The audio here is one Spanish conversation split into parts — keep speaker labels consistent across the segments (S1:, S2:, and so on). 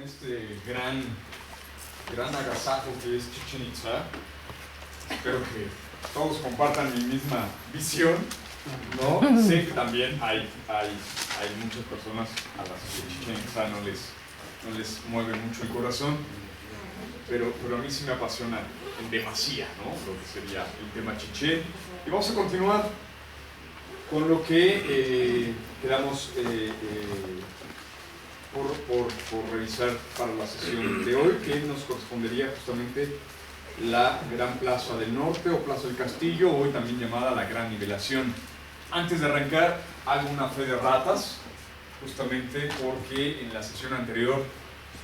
S1: este gran agasajo que es Chichén Itzá. Espero que todos compartan mi misma visión, ¿no? Sé que también hay muchas personas a las que Chichén Itzá no les mueve mucho el corazón, pero a mí sí me apasiona en demasía, ¿no? Lo que sería el tema Chichén. Y vamos a continuar con lo que quedamos por revisar para la sesión de hoy, que nos correspondería justamente la Gran Plaza del Norte o Plaza del Castillo, hoy también llamada la Gran Nivelación. Antes de arrancar, hago una fe de ratas, justamente porque en la sesión anterior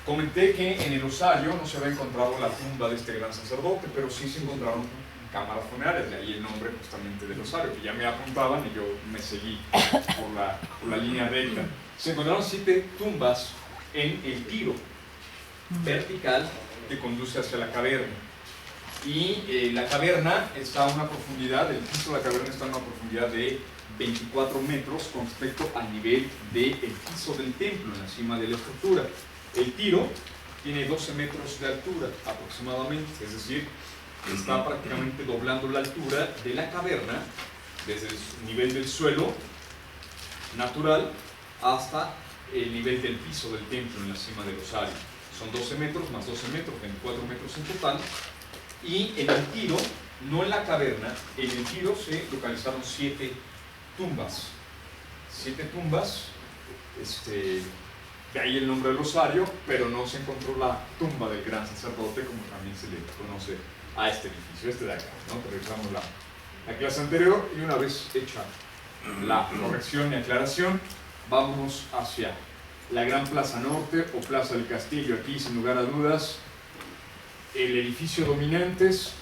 S1: comenté que en el osario no se había encontrado la tumba de este gran sacerdote, pero sí se encontraron cámaras funerarias, de ahí el nombre justamente del osario, que ya me apuntaban y yo me seguí por la línea recta. Se encontraron 7 tumbas en el tiro vertical que conduce hacia la caverna. Y la caverna está a una profundidad, el piso de la caverna está a una profundidad de 24 metros con respecto al nivel del piso del templo, en la cima de la estructura. El tiro tiene 12 metros de altura aproximadamente, es decir, está prácticamente doblando la altura de la caverna desde el nivel del suelo natural hasta el nivel del piso del templo en la cima del osario. Son 12 metros más 12 metros, 24 metros en total. Y en el tiro, no en la caverna, en el tiro se localizaron 7 tumbas. 7 tumbas, de ahí el nombre del osario, pero no se encontró la tumba del gran sacerdote, como también se le conoce a este edificio, este de acá, ¿no? Revisamos la clase anterior y una vez hecha la corrección y aclaración, vamos hacia la Gran Plaza Norte o Plaza del Castillo. Aquí, sin lugar a dudas, el edificio dominante es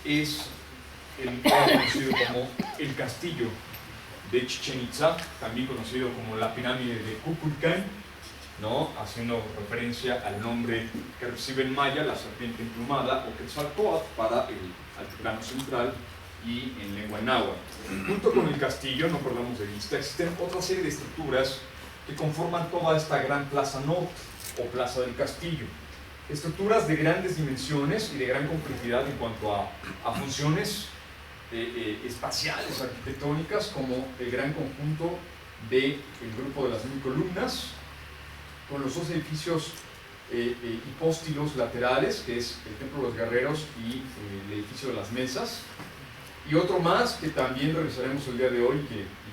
S1: el conocido como el Castillo de Chichén Itzá, también conocido como la pirámide de Kukulcán, ¿no? Haciendo referencia al nombre que recibe en maya la serpiente emplumada o Quetzalcóatl para el altiplano central y en lengua náhuatl. Junto con el castillo, no perdamos de vista, existen otra serie de estructuras que conforman toda esta gran plaza norte o plaza del castillo. Estructuras de grandes dimensiones y de gran complejidad en cuanto a funciones espaciales, arquitectónicas, como el gran conjunto del grupo de las 1000 columnas, con los 2 edificios hipóstilos laterales, que es el Templo de los Guerreros y el edificio de las Mesas, y otro más que también revisaremos el día de hoy, y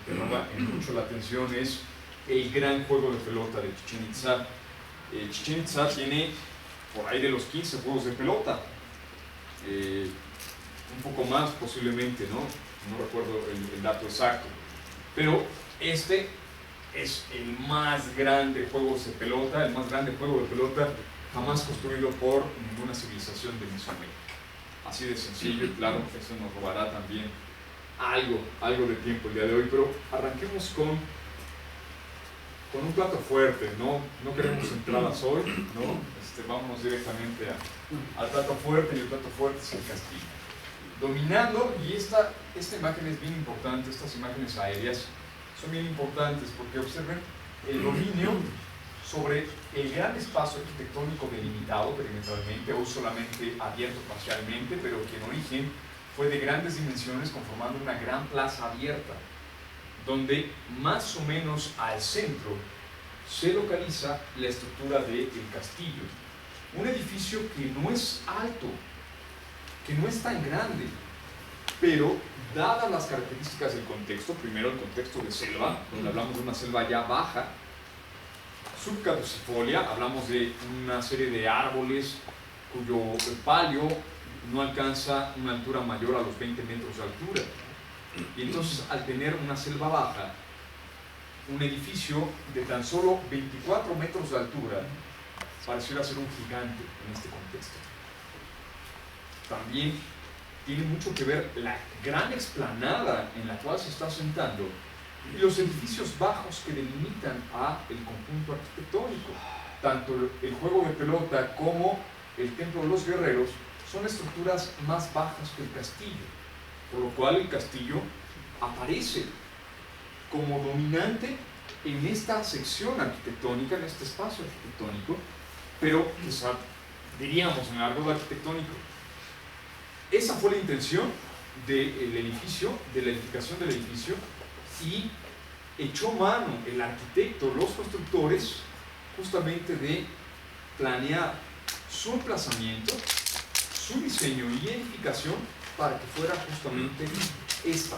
S1: que llama mucho la atención, es el gran juego de pelota de Chichén Itzá. Chichén Itzá tiene por ahí de los 15 juegos de pelota, un poco más posiblemente, no recuerdo el dato exacto, pero este es el más grande juego de pelota, el más grande juego de pelota jamás construido por ninguna civilización de Mesoamérica. Así de sencillo, y claro, eso nos robará también algo de tiempo el día de hoy, pero arranquemos con un plato fuerte, no queremos entradas hoy, vámonos directamente al plato fuerte, y el plato fuerte es el castillo. Dominando, y esta imagen es bien importante, estas imágenes aéreas son bien importantes porque observen el dominio sobre el gran espacio arquitectónico delimitado perimetralmente, hoy solamente abierto parcialmente, pero que en origen fue de grandes dimensiones, conformando una gran plaza abierta, donde más o menos al centro se localiza la estructura del castillo. Un edificio que no es alto, que no es tan grande, pero dadas las características del contexto, primero el contexto de selva, donde hablamos de una selva ya baja, subcaducifolia, hablamos de una serie de árboles cuyo palio no alcanza una altura mayor a los 20 metros de altura. Y entonces, al tener una selva baja, un edificio de tan solo 24 metros de altura pareciera ser un gigante en este contexto. También tiene mucho que ver la gran explanada en la cual se está sentando y los edificios bajos que delimitan el conjunto arquitectónico. Tanto el juego de pelota como el Templo de los Guerreros son estructuras más bajas que el castillo, por lo cual el castillo aparece como dominante en esta sección arquitectónica, en este espacio arquitectónico, pero quizá diríamos en el argot arquitectónico. Esa fue la intención del edificio, de la edificación del edificio, y echó mano el arquitecto, los constructores, justamente de planear su emplazamiento, su diseño y edificación para que fuera justamente esta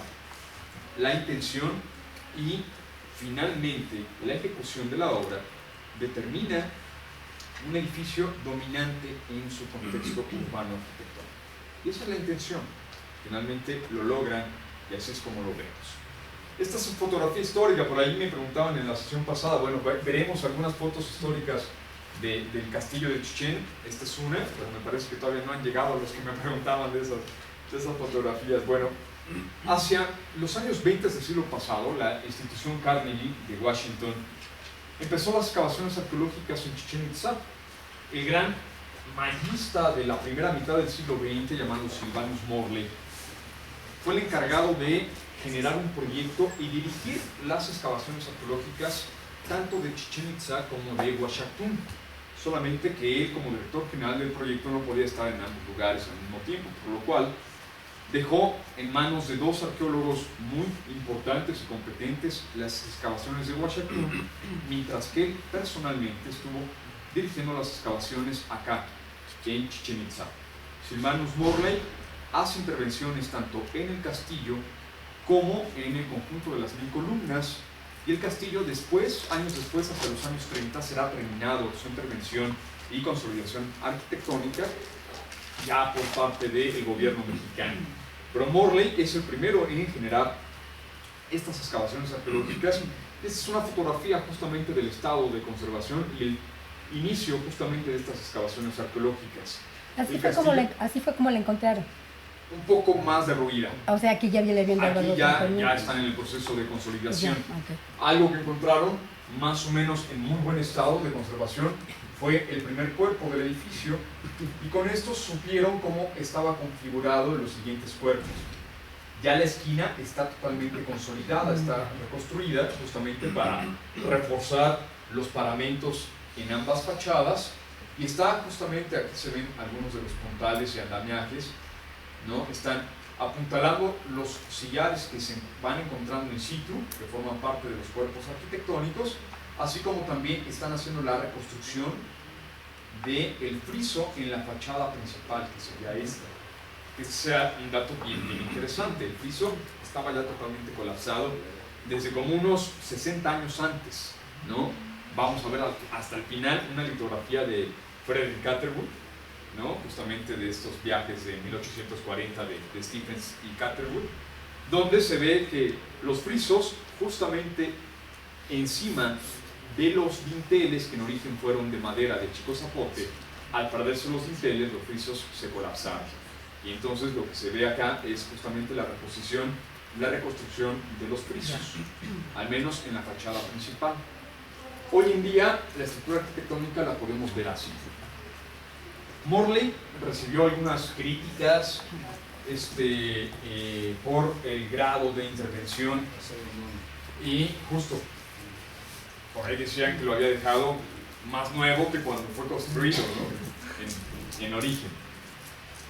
S1: la intención, y finalmente la ejecución de la obra determina un edificio dominante en su contexto urbano arquitectónico. Y esa es la intención. Finalmente lo logran y así es como lo vemos. Esta es fotografía histórica, por ahí me preguntaban en la sesión pasada, bueno, veremos algunas fotos históricas del castillo de Chichén. Esta es una, pero me parece que todavía no han llegado los que me preguntaban de esas fotografías. Bueno, hacia los años 20 del siglo pasado, la institución Carnegie de Washington empezó las excavaciones arqueológicas en Chichén Itzá. El gran mayista de la primera mitad del siglo XX, llamado Sylvanus Morley, fue el encargado de generar un proyecto y dirigir las excavaciones arqueológicas tanto de Chichén Itzá como de Uaxactún. Solamente que él, como director general del proyecto, no podía estar en ambos lugares al mismo tiempo, por lo cual dejó en manos de dos arqueólogos muy importantes y competentes las excavaciones de Uaxactún, mientras que él personalmente estuvo dirigiendo las excavaciones acá, en Chichén Itzá. Sylvanus Morley hace intervenciones tanto en el castillo como en el conjunto de las 1000 columnas, y el castillo después, años después, hasta los años 30, será terminado su intervención y consolidación arquitectónica ya por parte del gobierno mexicano. Pero Morley es el primero en generar estas excavaciones arqueológicas. Esta es una fotografía justamente del estado de conservación y el inicio justamente de estas excavaciones arqueológicas.
S2: Así fue como la encontraron.
S1: Un poco más derruida.
S2: O sea, aquí ya le habían dado.
S1: Aquí ya están en el proceso de consolidación. Okay. Algo que encontraron más o menos en muy buen estado de conservación fue el primer cuerpo del edificio, y con esto supieron cómo estaba configurado en los siguientes cuerpos. Ya la esquina está totalmente consolidada, está reconstruida justamente para reforzar los paramentos en ambas fachadas, y está justamente, aquí se ven algunos de los puntales y andamiajes, ¿no? Están apuntalando los sillares que se van encontrando in situ, que forman parte de los cuerpos arquitectónicos, así como también están haciendo la reconstrucción del friso en la fachada principal, que sería esta. Que sea un dato bien interesante. El friso estaba ya totalmente colapsado desde como unos 60 años antes, ¿no? Vamos a ver hasta el final una litografía de Frederick Catherwood, ¿no? Justamente de estos viajes de 1840 de Stephens y Catherwood, donde se ve que los frisos justamente encima de los dinteles, que en origen fueron de madera de Chico Zapote, al perderse los dinteles, los frisos se colapsaron. Y entonces lo que se ve acá es justamente la reconstrucción de los frisos, al menos en la fachada principal. Hoy en día la estructura arquitectónica la podemos ver así. Morley recibió algunas críticas por el grado de intervención, y justo por ahí decían que lo había dejado más nuevo que cuando fue construido, ¿no? en origen.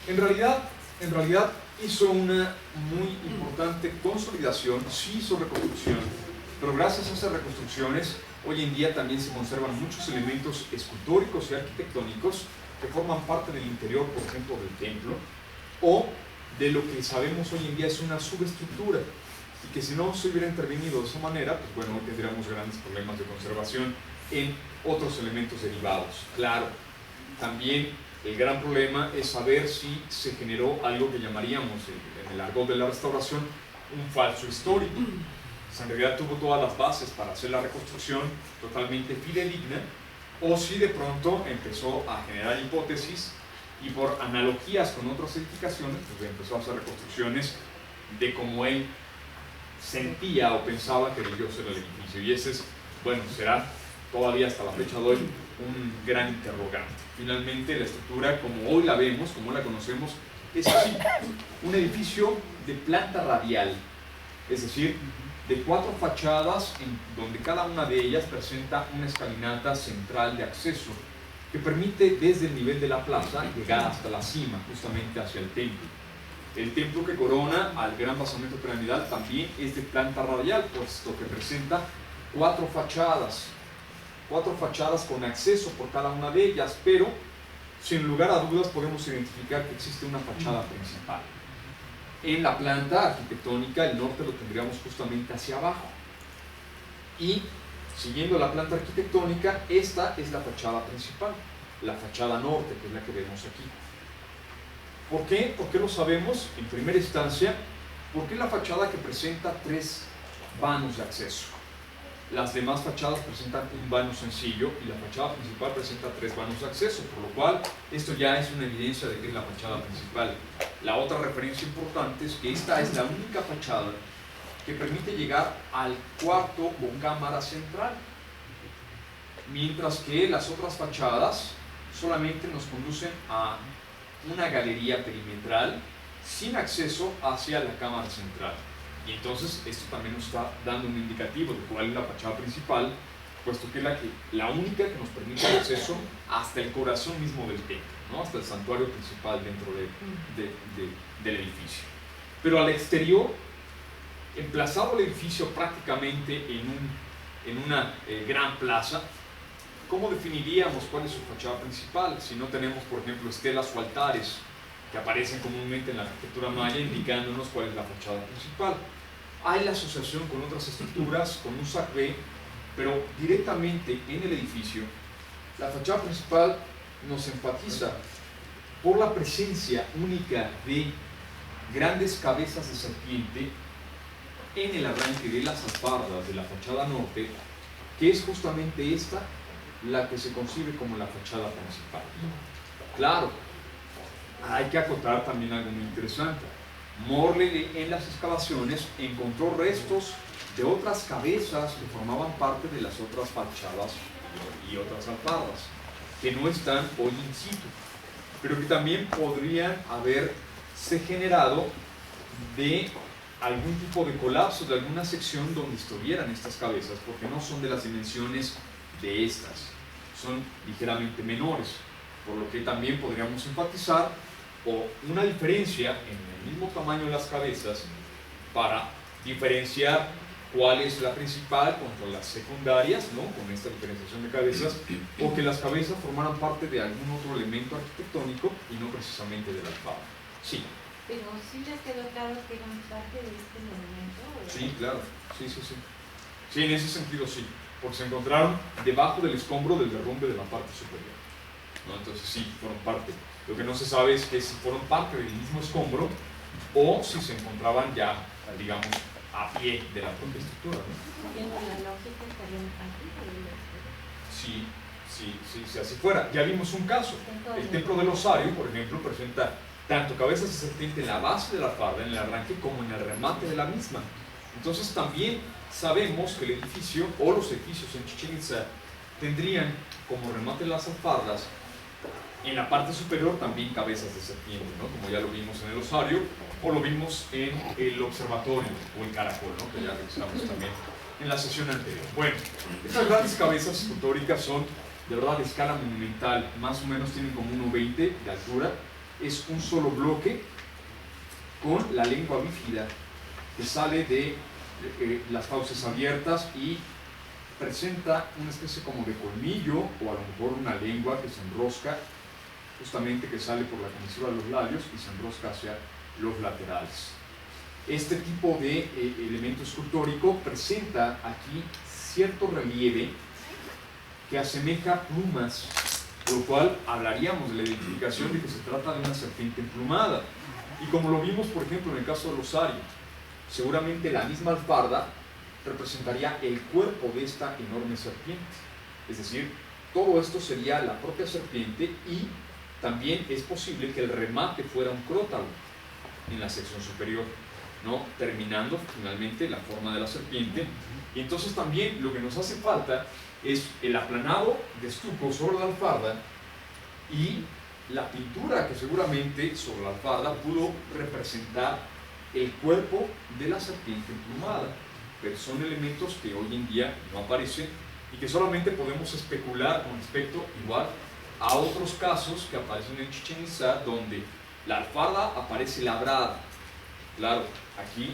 S1: En realidad hizo una muy importante consolidación, sí hizo reconstrucción, pero gracias a esas reconstrucciones hoy en día también se conservan muchos elementos escultóricos y arquitectónicos que forman parte del interior, por ejemplo, del templo, o de lo que sabemos hoy en día es una subestructura, y que si no se hubiera intervenido de esa manera, pues bueno, tendríamos grandes problemas de conservación en otros elementos derivados. Claro, también el gran problema es saber si se generó algo que llamaríamos en el argot de la restauración un falso histórico. O sea, en realidad tuvo todas las bases para hacer la reconstrucción totalmente fidedigna, o si de pronto empezó a generar hipótesis y por analogías con otras edificaciones, pues empezó a hacer reconstrucciones de cómo él sentía o pensaba que debió ser el edificio. Y ese es, bueno, será todavía hasta la fecha de hoy un gran interrogante. Finalmente, la estructura, como hoy la vemos, como la conocemos, es así: un edificio de planta radial, es decir, de 4 fachadas, en donde cada una de ellas presenta una escalinata central de acceso, que permite desde el nivel de la plaza llegar hasta la cima, justamente hacia el templo. El templo que corona al gran basamento piramidal también es de planta radial, puesto que presenta cuatro fachadas con acceso por cada una de ellas, pero sin lugar a dudas podemos identificar que existe una fachada principal. En la planta arquitectónica el norte lo tendríamos justamente hacia abajo, y siguiendo la planta arquitectónica, esta es la fachada principal, la fachada norte, que es la que vemos aquí. ¿Por qué? ¿Por qué lo sabemos? En primera instancia, porque es la fachada que presenta tres vanos de acceso. Las demás fachadas presentan un vano sencillo y la fachada principal presenta tres vanos de acceso, por lo cual esto ya es una evidencia de que es la fachada principal. La otra referencia importante es que esta es la única fachada que permite llegar al cuarto o cámara central, mientras que las otras fachadas solamente nos conducen a una galería perimetral sin acceso hacia la cámara central. Y entonces esto también nos está dando un indicativo de cuál es la fachada principal, puesto que es la única que nos permite el acceso hasta el corazón mismo del templo, ¿no? Hasta el santuario principal dentro del edificio. Pero al exterior, emplazado el edificio prácticamente en una gran plaza, ¿cómo definiríamos cuál es su fachada principal si no tenemos, por ejemplo, estelas o altares que aparecen comúnmente en la arquitectura maya indicándonos cuál es la fachada principal? Hay la asociación con otras estructuras, con un sacré, pero directamente en el edificio, la fachada principal nos enfatiza por la presencia única de grandes cabezas de serpiente en el arranque de las alfardas de la fachada norte, que es justamente esta la que se concibe como la fachada principal. Claro, hay que acotar también algo muy interesante. Morley en las excavaciones encontró restos de otras cabezas que formaban parte de las otras fachadas y otras alfardas, que no están hoy in situ, pero que también podrían haberse generado de algún tipo de colapso de alguna sección donde estuvieran estas cabezas, porque no son de las dimensiones de estas, son ligeramente menores, por lo que también podríamos enfatizar o una diferencia en el mismo tamaño de las cabezas para diferenciar cuál es la principal contra las secundarias, ¿no? Con esta diferenciación de cabezas, o que las cabezas formaran parte de algún otro elemento arquitectónico y no precisamente del alfaro. Sí.
S3: Pero sí les quedó claro que eran parte de este monumento.
S1: Sí, claro, sí. Sí, en ese sentido sí, porque se encontraron debajo del escombro del derrumbe de la parte superior, ¿no? Entonces sí, fueron parte. Lo que no se sabe es que si fueron parte del mismo escombro o si se encontraban ya, digamos, a pie de la propia estructura, ¿no?
S3: Viendo la lógica estarían aquí.
S1: Sí, si así fuera. Ya vimos un caso. El templo del Osario, por ejemplo, presenta tanto cabezas de serpiente en la base de la farda, en el arranque, como en el remate de la misma. Entonces también sabemos que el edificio o los edificios en Chichén Itzá tendrían como remate de las alfardas en la parte superior también cabezas de serpiente, ¿no? Como ya lo vimos en el Osario o lo vimos en el observatorio o el caracol, ¿no? Que ya revisamos también en la sesión anterior. Bueno, estas grandes cabezas escultóricas son de verdad de escala monumental, más o menos tienen como 1,20 de altura. Es un solo bloque con la lengua bífida que sale de las fauces abiertas y presenta una especie como de colmillo o a lo mejor una lengua que se enrosca, justamente que sale por la comisura de los labios y se enrosca hacia los laterales. Este tipo de elemento escultórico presenta aquí cierto relieve que asemeja plumas, por lo cual hablaríamos de la identificación de que se trata de una serpiente emplumada. Y como lo vimos, por ejemplo, en el caso del Osario, seguramente la misma alfarda representaría el cuerpo de esta enorme serpiente. Es decir, todo esto sería la propia serpiente y también es posible que el remate fuera un crótalo en la sección superior, ¿no? Terminando finalmente la forma de la serpiente. Y entonces también lo que nos hace falta es el aplanado de estuco sobre la alfarda y la pintura que seguramente sobre la alfarda pudo representar el cuerpo de la serpiente emplumada, pero son elementos que hoy en día no aparecen y que solamente podemos especular con respecto igual a otros casos que aparecen en Chichén Itzá, donde la alfarda aparece labrada. Claro, aquí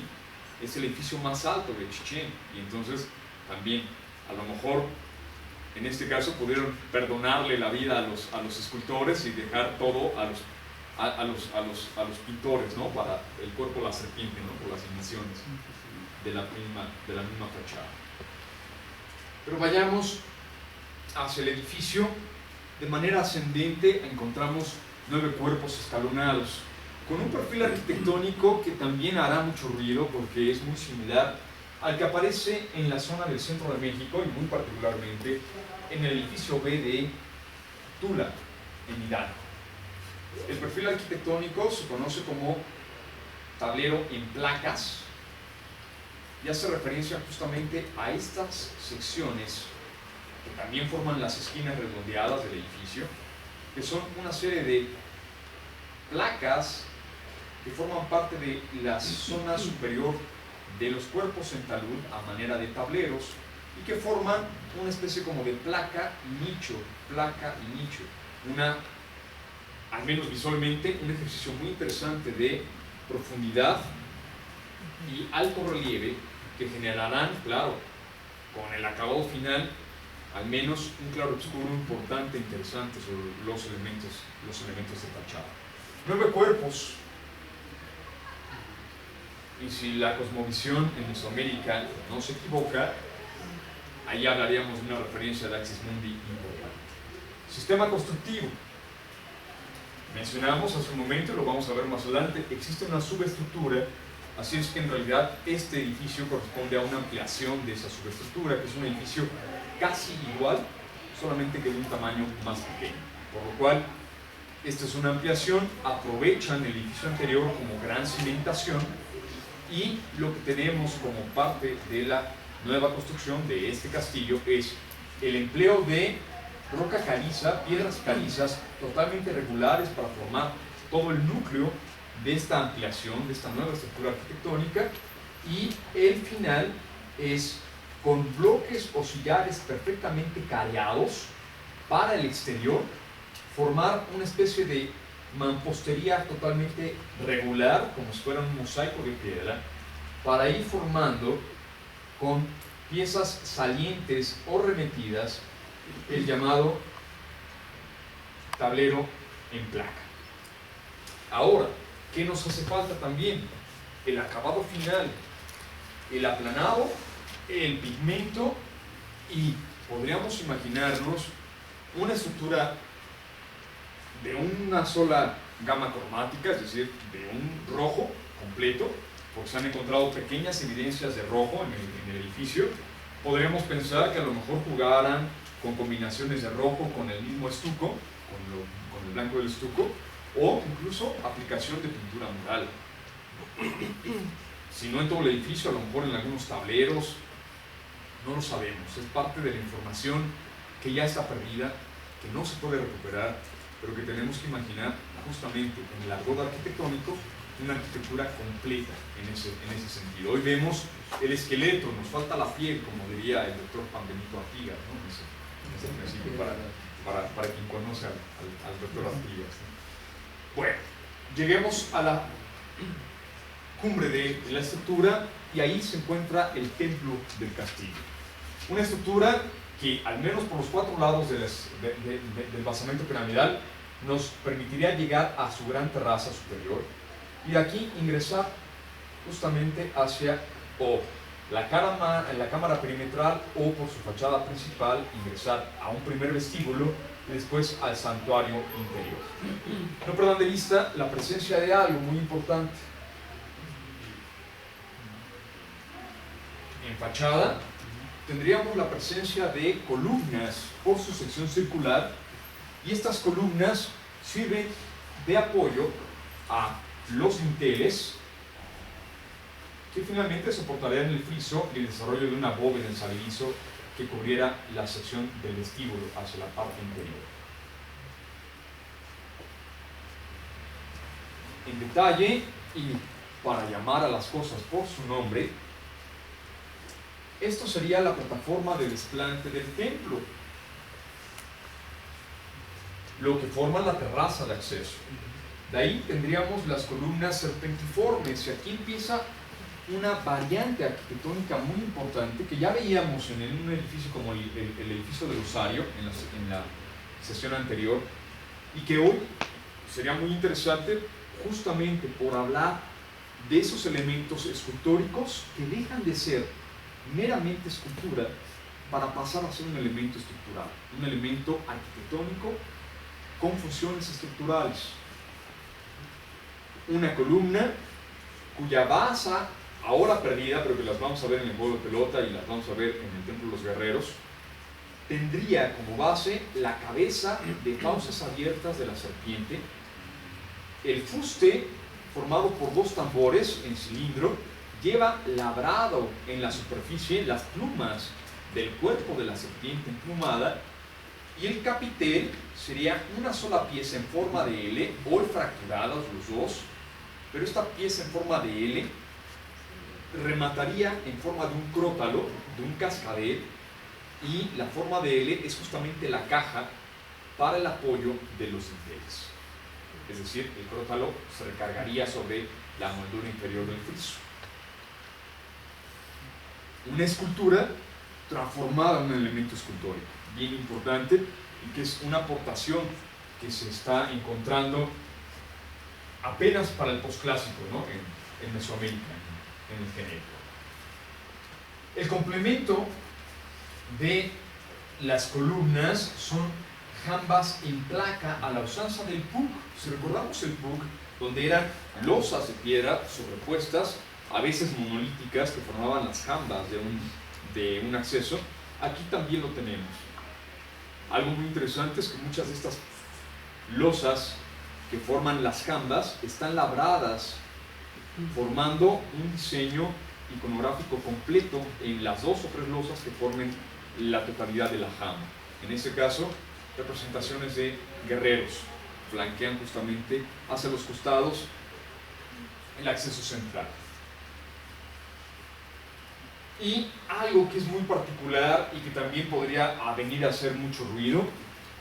S1: es el edificio más alto de Chichén, y entonces también, a lo mejor, en este caso, pudieron perdonarle la vida a los escultores y dejar todo a los pintores, ¿no? Para el cuerpo de la serpiente, ¿no? Por las dimensiones de la misma fachada. Pero vayamos hacia el edificio. De manera ascendente encontramos 9 cuerpos escalonados, con un perfil arquitectónico que también hará mucho ruido porque es muy similar al que aparece en la zona del centro de México y muy particularmente en el edificio B de Tula, en Irán. El perfil arquitectónico se conoce como tablero en placas y hace referencia justamente a estas secciones que también forman las esquinas redondeadas del edificio, que son una serie de placas que forman parte de la zona superior de los cuerpos en talud a manera de tableros y que forman una especie como de placa y nicho, al menos visualmente, un ejercicio muy interesante de profundidad y alto relieve que generarán, claro, con el acabado final, al menos un claroscuro importante e interesante sobre los elementos de fachada. 9 cuerpos. Y si la cosmovisión en Mesoamérica no se equivoca, ahí hablaríamos de una referencia de Axis Mundi importante. Sistema constructivo. Mencionamos hace un momento, lo vamos a ver más adelante, existe una subestructura, así es que en realidad este edificio corresponde a una ampliación de esa subestructura, que es un edificio casi igual, solamente que de un tamaño más pequeño. Por lo cual, esta es una ampliación, aprovechan el edificio anterior como gran cimentación y lo que tenemos como parte de la nueva construcción de este castillo es el empleo de roca caliza, piedras calizas totalmente regulares para formar todo el núcleo de esta ampliación, de esta nueva estructura arquitectónica, y el final es con bloques o sillares perfectamente careados para el exterior, formar una especie de mampostería totalmente regular, como si fuera un mosaico de piedra, para ir formando con piezas salientes o remetidas el llamado tablero en placa. Ahora, ¿qué nos hace falta también? El acabado final, el aplanado, el pigmento, y podríamos imaginarnos una estructura de una sola gama cromática, es decir, de un rojo completo, porque se han encontrado pequeñas evidencias de rojo en el edificio. Podríamos pensar que a lo mejor jugaran con combinaciones de rojo con el mismo estuco, con el blanco del estuco, o incluso aplicación de pintura mural. Si no en todo el edificio, a lo mejor en algunos tableros, no lo sabemos. Es parte de la información que ya está perdida, que no se puede recuperar, pero que tenemos que imaginar justamente en el argot arquitectónico una arquitectura completa en ese sentido. Hoy vemos el esqueleto, nos falta la piel, como diría el doctor Juan Benito Artigas, ¿no? en ese principio, para quien conoce al doctor Artigas, ¿no? Bueno, lleguemos a la cumbre de la estructura y ahí se encuentra el templo del castillo. Una estructura que, al menos por los 4 lados del basamento piramidal, nos permitiría llegar a su gran terraza superior y de aquí ingresar justamente hacia la cámara perimetral o por su fachada principal ingresar a un primer vestíbulo y después al santuario interior. No perdan de vista la presencia de algo muy importante. En fachada tendríamos la presencia de columnas por su sección circular, y estas columnas sirven de apoyo a los dinteles que finalmente soportarían el friso y el desarrollo de una bóveda en salerizo que cubriera la sección del vestíbulo hacia la parte interior. En detalle, y para llamar a las cosas por su nombre, esto sería la plataforma de desplante del templo. lo que forma la terraza de acceso. De ahí tendríamos las columnas serpentiformes, y aquí empieza una variante arquitectónica muy importante que ya veíamos en un edificio como el edificio del Osario en la sesión anterior, y que hoy sería muy interesante justamente por hablar de esos elementos escultóricos que dejan de ser meramente escultura para pasar a ser un elemento estructural, un elemento arquitectónico con funciones estructurales. Una columna cuya base, ahora perdida, pero que las vamos a ver en el juego de pelota y las vamos a ver en el Templo de los Guerreros, tendría como base la cabeza de fauces abiertas de la serpiente, el fuste formado por dos tambores en cilindro, lleva labrado en la superficie las plumas del cuerpo de la serpiente emplumada, y el capitel sería una sola pieza en forma de L, hoy fracturados los dos, pero esta pieza en forma de L remataría en forma de un crótalo, de un cascabel, y la forma de L es justamente la caja para el apoyo de los dinteles. Es decir, el crótalo se recargaría sobre la moldura inferior del friso. Una escultura transformada en un elemento escultórico, bien importante, y que es una aportación que se está encontrando apenas para el posclásico, ¿no? en Mesoamérica, en el genérico. El complemento de las columnas son jambas en placa a la usanza del PUC. Si recordamos el PUC, donde eran losas de piedra sobrepuestas, a veces monolíticas, que formaban las jambas de un acceso, aquí también lo tenemos. Algo muy interesante es que muchas de estas losas que forman las jambas están labradas, formando un diseño iconográfico completo en las dos o tres losas que formen la totalidad de la jamba. En este caso, representaciones de guerreros flanquean justamente hacia los costados el acceso central. Y algo que es muy particular y que también podría venir a hacer mucho ruido,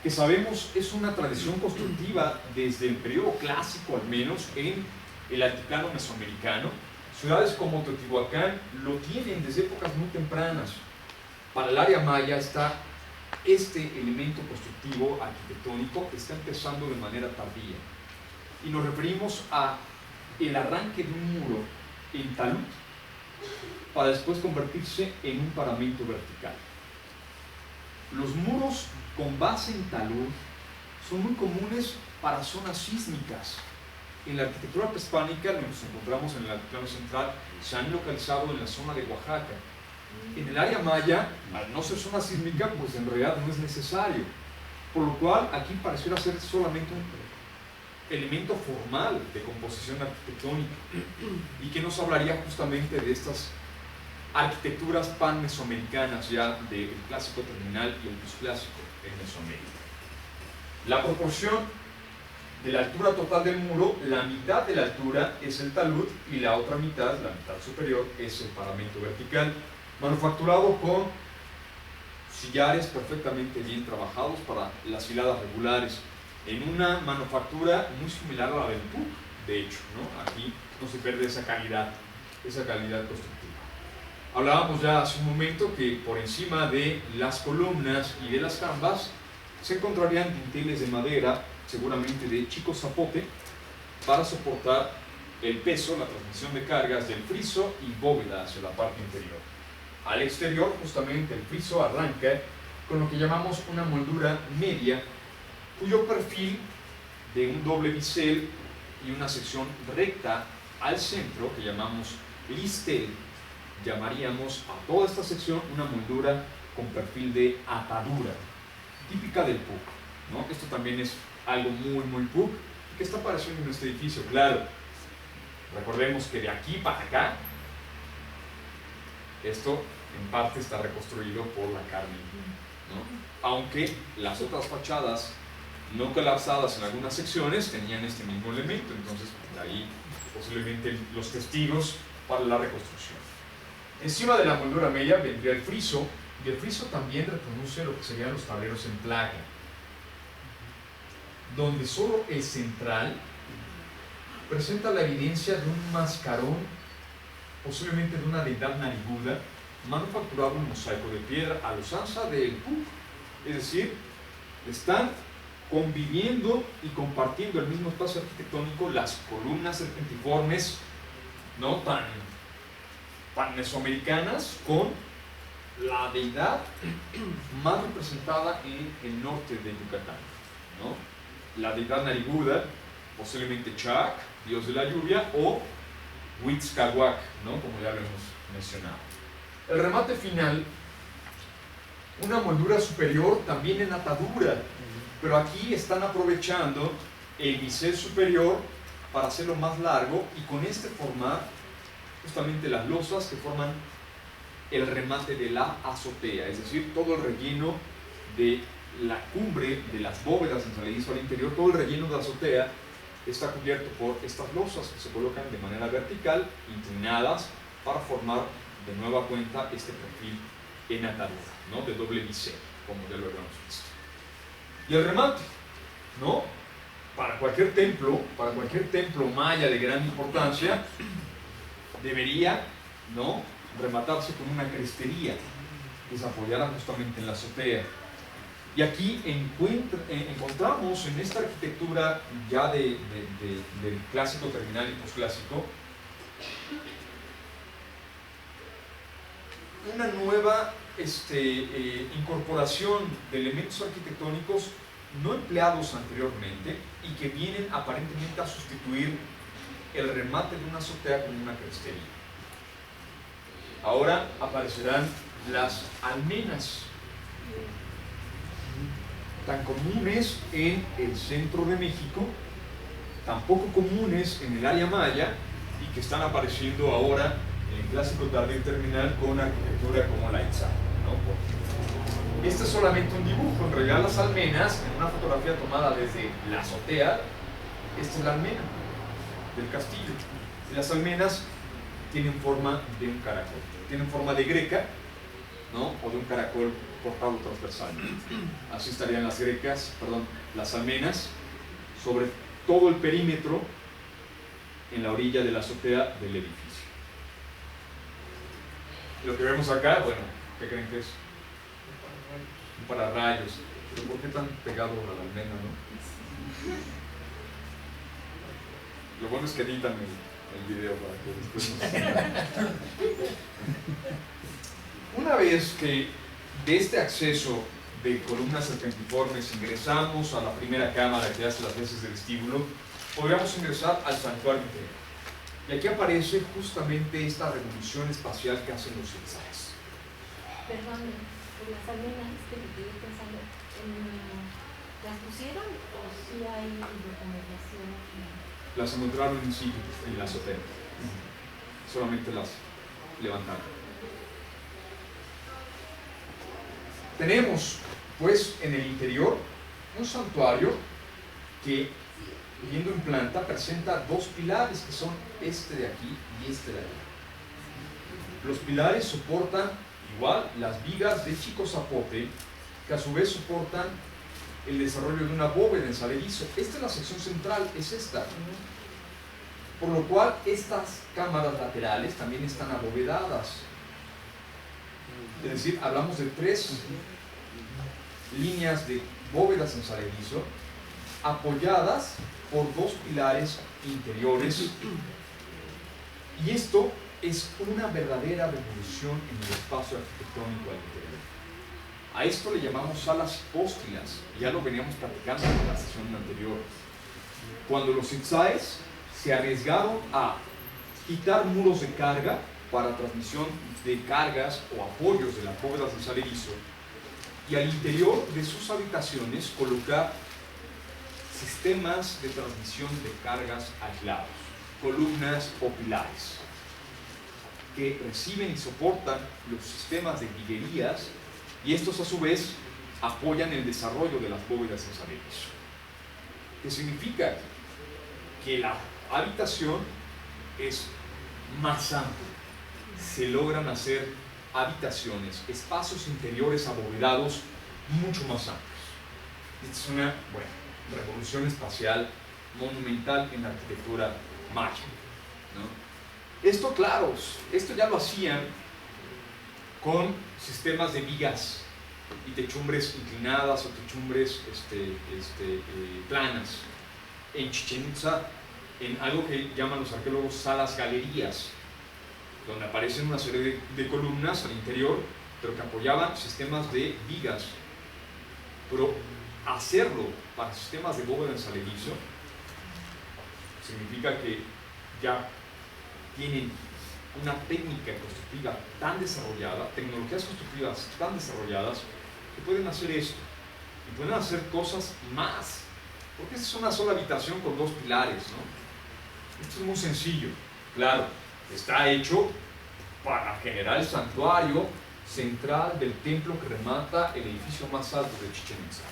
S1: que sabemos es una tradición constructiva desde el periodo clásico, al menos en el altiplano mesoamericano. Ciudades como Teotihuacán lo tienen desde épocas muy tempranas. Para el área maya está este elemento constructivo arquitectónico que está empezando de manera tardía. Y nos referimos a el arranque de un muro en talud para después convertirse en un paramento vertical. Los muros con base en talud son muy comunes para zonas sísmicas. En la arquitectura prehispánica, nos encontramos en el altiplano central, se han localizado en la zona de Oaxaca. En el área maya, al no ser zona sísmica, pues en realidad no es necesario. Por lo cual, aquí pareciera ser solamente un elemento formal de composición arquitectónica y que nos hablaría justamente de estas arquitecturas pan-mesoamericanas ya del clásico terminal y el posclásico en Mesoamérica. La proporción de la altura total del muro, la mitad de la altura es el talud y la otra mitad, la mitad superior, es el paramento vertical, manufacturado con sillares perfectamente bien trabajados para las hiladas regulares, en una manufactura muy similar a la del PUC, de hecho, ¿no? Aquí no se pierde esa calidad constructiva. Hablábamos ya hace un momento que por encima de las columnas y de las jambas se encontrarían dinteles de madera, seguramente de chico zapote, para soportar el peso, la transmisión de cargas del friso y bóveda hacia la parte inferior. Al exterior, justamente, el friso arranca con lo que llamamos una moldura media, cuyo perfil de un doble bisel y una sección recta al centro, que llamamos listel, llamaríamos a toda esta sección una moldura con perfil de atadura, típica del PUC, ¿no? Esto también es algo muy PUC que está apareciendo en este edificio. Claro, recordemos que de aquí para acá, esto en parte está reconstruido por la carne, ¿no? Aunque las otras fachadas no colapsadas en algunas secciones tenían este mismo elemento, entonces de ahí posiblemente los testigos para la reconstrucción. Encima de la moldura media vendría el friso, y el friso también reproduce lo que serían los tableros en placa. donde solo el central presenta la evidencia de un mascarón, posiblemente de una deidad nariguda, manufacturado en mosaico de piedra a la usanza del Puj. Es decir, están conviviendo y compartiendo el mismo espacio arquitectónico las columnas serpentiformes, no tan mesoamericanas, con la deidad más representada en el norte de Yucatán, ¿no? La deidad nariguda, posiblemente Chac, dios de la lluvia, o Huitzcahuac, ¿no? Como ya lo hemos mencionado. El remate final, una moldura superior también en atadura, pero aquí están aprovechando el bisel superior para hacerlo más largo y con este formar justamente las losas que forman el remate de la azotea, es decir, todo el relleno de la cumbre de las bóvedas en saledizo al interior, todo el relleno de la azotea está cubierto por estas losas que se colocan de manera vertical, inclinadas, para formar de nueva cuenta este perfil en atadura, ¿no? De doble bisel, como ya lo habíamos visto. Y el remate, ¿no? Para cualquier templo maya de gran importancia, debería, ¿no?, rematarse con una crestería que se apoyara justamente en la azotea. Y aquí encontramos en esta arquitectura ya del clásico terminal y posclásico una nueva incorporación de elementos arquitectónicos no empleados anteriormente y que vienen aparentemente a sustituir el remate de una azotea con una crestería. Ahora aparecerán las almenas, tan comunes en el centro de México, tan poco comunes en el área maya y que están apareciendo ahora en el clásico tardío terminal con arquitectura como la Itzá, ¿no? Este es solamente un dibujo, en realidad las almenas, en una fotografía tomada desde la azotea, esta es la almena del castillo. Y las almenas tienen forma de un caracol, tienen forma de greca, ¿no?, o de un caracol cortado transversalmente. Así estarían las almenas sobre todo el perímetro en la orilla de la azotea del edificio. Lo que vemos acá, bueno, ¿qué creen que es? Un pararrayos. ¿Pero por qué tan pegado a la almena, no? Lo bueno es que editan el video para que después Una vez que de este acceso de columnas serpentiformes ingresamos a la primera cámara que hace las veces de vestíbulo, podríamos ingresar al santuario interior. Y aquí aparece justamente esta revolución espacial que hacen los ensayos.
S3: Perdón, las almenas que me quedé pensando, ¿las pusieron o sí hay documentación?
S1: Las encontraron en sitio, en la azotea. Solamente las levantaron. Tenemos, pues, en el interior un santuario que, viendo en planta, presenta dos pilares que son este de aquí y este de allá. Los pilares soportan igual las vigas de Chico Zapote, que a su vez soportan el desarrollo de una bóveda en saledizo. Esta es la sección central, es esta. Por lo cual estas cámaras laterales también están abovedadas. Es decir, hablamos de tres líneas de bóvedas en saledizo apoyadas por dos pilares interiores. Y esto es una verdadera revolución en el espacio arquitectónico al interior. A esto le llamamos salas hipóstilas, ya lo veníamos platicando en la sesión anterior. Cuando los itzáes se arriesgaron a quitar muros de carga para transmisión de cargas o apoyos de las bóvedas en saledizo, y al interior de sus habitaciones colocar sistemas de transmisión de cargas aislados, columnas o pilares, que reciben y soportan los sistemas de viguerías, y estos a su vez apoyan el desarrollo de las bóvedas en saledizo. ¿Qué significa? Que la habitación es más amplia. Se logran hacer habitaciones, espacios interiores abovedados mucho más amplios. Esta es una, bueno, revolución espacial monumental en la arquitectura maya, ¿no? Esto, claro, esto ya lo hacían con sistemas de vigas y techumbres inclinadas o techumbres planas. En Chichén Itzá, en algo que llaman los arqueólogos salas galerías, donde aparecen una serie de columnas al interior, pero que apoyaban sistemas de vigas. Pero hacerlo para sistemas de bóveda en saledizo significa que ya tienen una técnica constructiva tan desarrollada, tecnologías constructivas tan desarrolladas, que pueden hacer esto y pueden hacer cosas más, porque esta es una sola habitación con dos pilares, ¿no? Esto es muy sencillo. Claro, está hecho para generar el santuario central del templo que remata el edificio más alto de Chichén Itzá,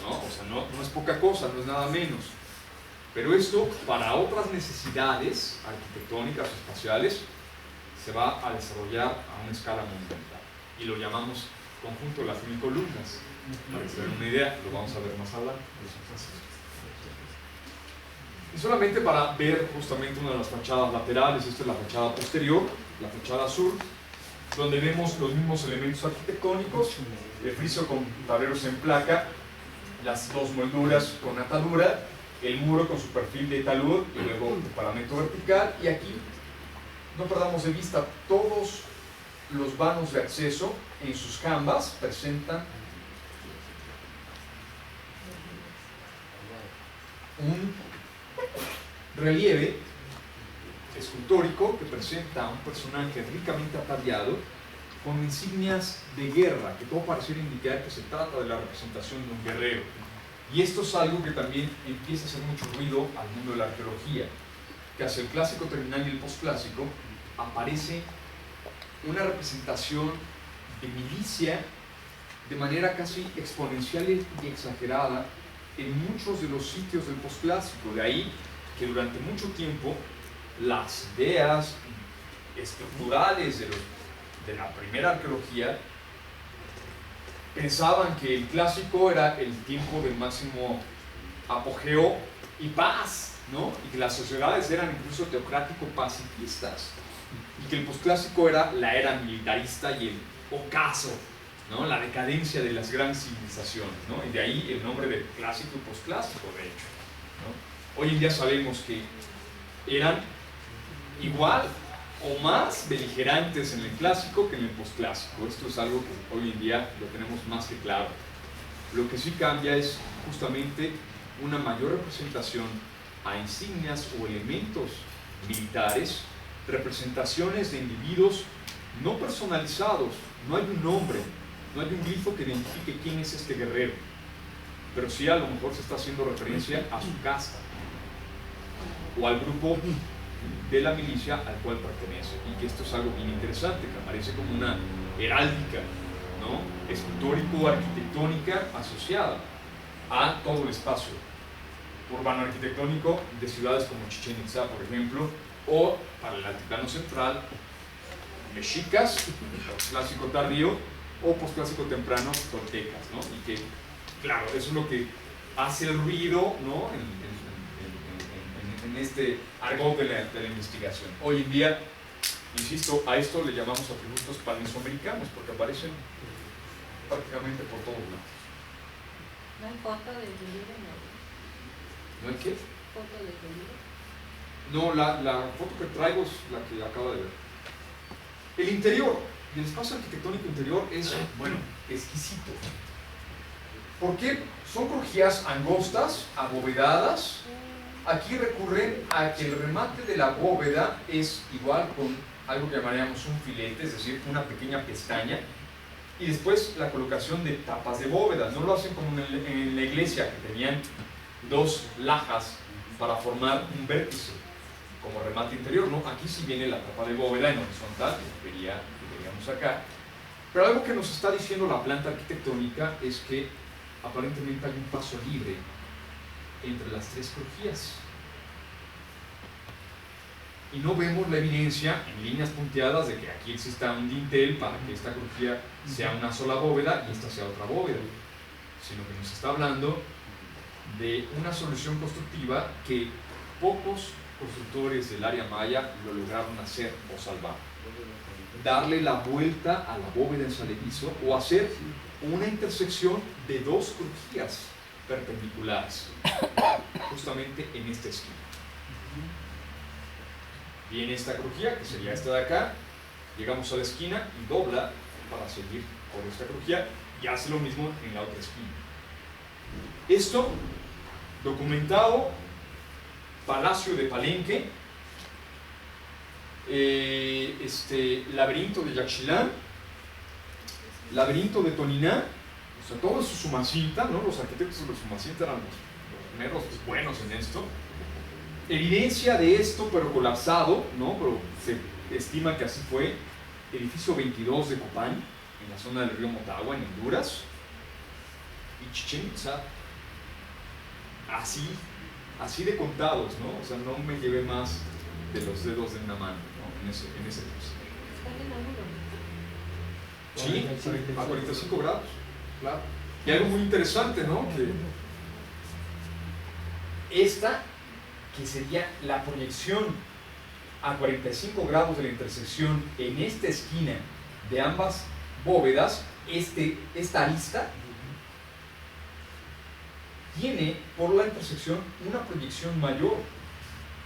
S1: ¿no? O sea, no es poca cosa, no es nada menos. Pero esto, para otras necesidades arquitectónicas o espaciales, se va a desarrollar a una escala monumental. Y lo llamamos conjunto de las 1000 columnas. Para que se den una idea, lo vamos a ver más adelante. Y solamente para ver justamente una de las fachadas laterales, esta es la fachada posterior, la fachada sur, donde vemos los mismos elementos arquitectónicos, el friso con tableros en placa, las dos molduras con atadura, el muro con su perfil de talud y luego el paramento vertical, y aquí no perdamos de vista, todos los vanos de acceso en sus jambas presentan un relieve escultórico que presenta a un personaje ricamente ataviado con insignias de guerra, que todo pareciera indicar que se trata de la representación de un guerrero. Y esto es algo que también empieza a hacer mucho ruido al mundo de la arqueología, que hacia el clásico terminal y el posclásico aparece una representación de milicia de manera casi exponencial y exagerada en muchos de los sitios del posclásico. De ahí que durante mucho tiempo las ideas estructurales de la primera arqueología pensaban que el clásico era el tiempo del máximo apogeo y paz, ¿no? Y que las sociedades eran incluso teocrático-pacifistas, y que el posclásico era la era militarista y el ocaso, ¿no? La decadencia de las grandes civilizaciones, ¿no? Y de ahí el nombre de clásico y posclásico, de hecho, ¿no? Hoy en día sabemos que eran igual o más beligerantes en el clásico que en el posclásico. Esto es algo que hoy en día lo tenemos más que claro. Lo que sí cambia es justamente una mayor representación a insignias o elementos militares, representaciones de individuos no personalizados. No hay un nombre, no hay un glifo que identifique quién es este guerrero, pero sí a lo mejor se está haciendo referencia a su casta o al grupo de la milicia al cual pertenece, y que esto es algo bien interesante, que aparece como una heráldica, ¿no? Escultórico-arquitectónica asociada a todo el espacio urbano arquitectónico de ciudades como Chichén Itzá, por ejemplo, o para el altiplano central, mexicas, clásico tardío, o posclásico temprano, toltecas, ¿no? Y que, claro, eso es lo que hace el ruido, ¿no? en este argot de la investigación. Hoy en día, insisto, a esto le llamamos atributos panmesoamericanos, porque aparecen prácticamente por todos lados.
S3: ¿No hay foto del libro?
S1: ¿No hay qué?
S3: ¿Foto del libro?
S1: No, la foto que traigo es la que acaba de ver. El interior, el espacio arquitectónico interior es, bueno, exquisito. ¿Por qué? Son crujías angostas, abovedadas. Aquí recurren a que el remate de la bóveda es igual con algo que llamaríamos un filete, es decir, una pequeña pestaña, y después la colocación de tapas de bóveda. No lo hacen como en la iglesia, que tenían dos lajas para formar un vértice como remate interior, ¿no? Aquí sí viene la tapa de bóveda en horizontal, que veríamos acá. Pero algo que nos está diciendo la planta arquitectónica es que aparentemente hay un paso libre entre las tres crujías. Y no vemos la evidencia en líneas punteadas de que aquí exista un dintel para que esta crujía sea una sola bóveda y esta sea otra bóveda. sino que nos está hablando de una solución constructiva que pocos constructores del área maya lo lograron hacer o salvar. Darle la vuelta a la bóveda en saledizo o hacer una intersección de dos crujías perpendiculares, justamente en esta esquina. Viene esta crujía, que sería esta de acá, llegamos a la esquina y dobla para seguir por esta crujía y hace lo mismo en la otra esquina. Esto, documentado, Palacio de Palenque, laberinto de Yaxchilán, laberinto de Toniná, o sea, todo eso Sumacinta, ¿no? Los arquitectos de Sumacinta eran los meros buenos en esto. Evidencia de esto, pero colapsado, ¿no? Pero se estima que así fue, edificio 22 de Copán, en la zona del río Motagua, en Honduras, y Chichén Itzá, así de contados, ¿no? O sea, no me llevé más de los dedos de una mano, ¿no? En ese proceso. Sí, a 45 grados, claro. Y algo muy interesante, ¿no? Que esta, que sería la proyección a 45 grados de la intersección en esta esquina de ambas bóvedas, esta arista, tiene por la intersección una proyección mayor,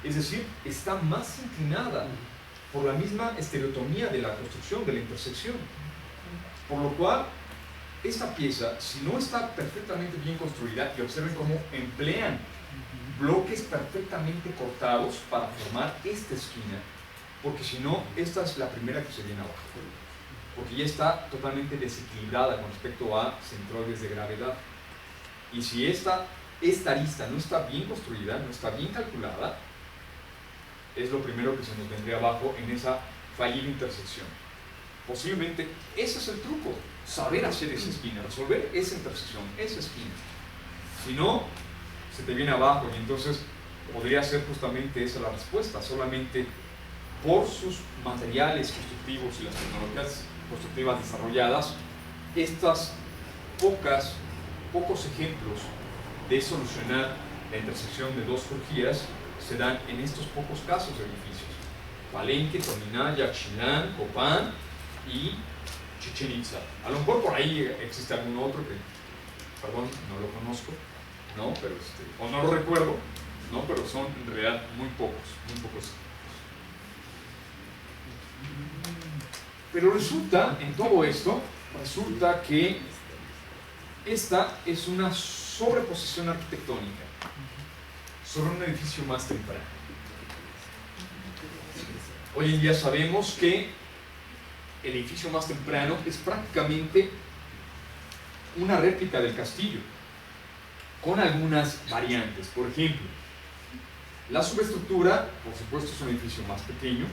S1: es decir, está más inclinada por la misma estereotomía de la construcción de la intersección, por lo cual esta pieza, si no está perfectamente bien construida, y observen cómo emplean bloques perfectamente cortados para formar esta esquina, porque si no, esta es la primera que se viene abajo, porque ya está totalmente desequilibrada con respecto a centroides de gravedad. Y si esta arista no está bien construida, no está bien calculada, es lo primero que se nos vendría abajo en esa fallida intersección. Posiblemente ese es el truco, saber hacer esa esquina, resolver esa intersección, esa esquina. Si no, se te viene abajo y entonces podría ser justamente esa la respuesta, solamente por sus materiales constructivos y las tecnologías constructivas desarrolladas, estas pocos ejemplos de solucionar la intersección de dos crujías se dan en estos pocos casos de edificios: Palenque, Toniná, Yaxchilán, Copán y Chichén Itzá. A lo mejor por ahí existe algún otro que, perdón, no lo conozco, ¿no? Pero o no lo recuerdo, ¿no? Pero son en realidad muy pocos. Pero resulta, en todo esto, resulta que esta es una sobreposición arquitectónica sobre un edificio más temprano. Hoy en día sabemos que el edificio más temprano es prácticamente una réplica del castillo, con algunas variantes. Por ejemplo, la subestructura, por supuesto, es un edificio más pequeño,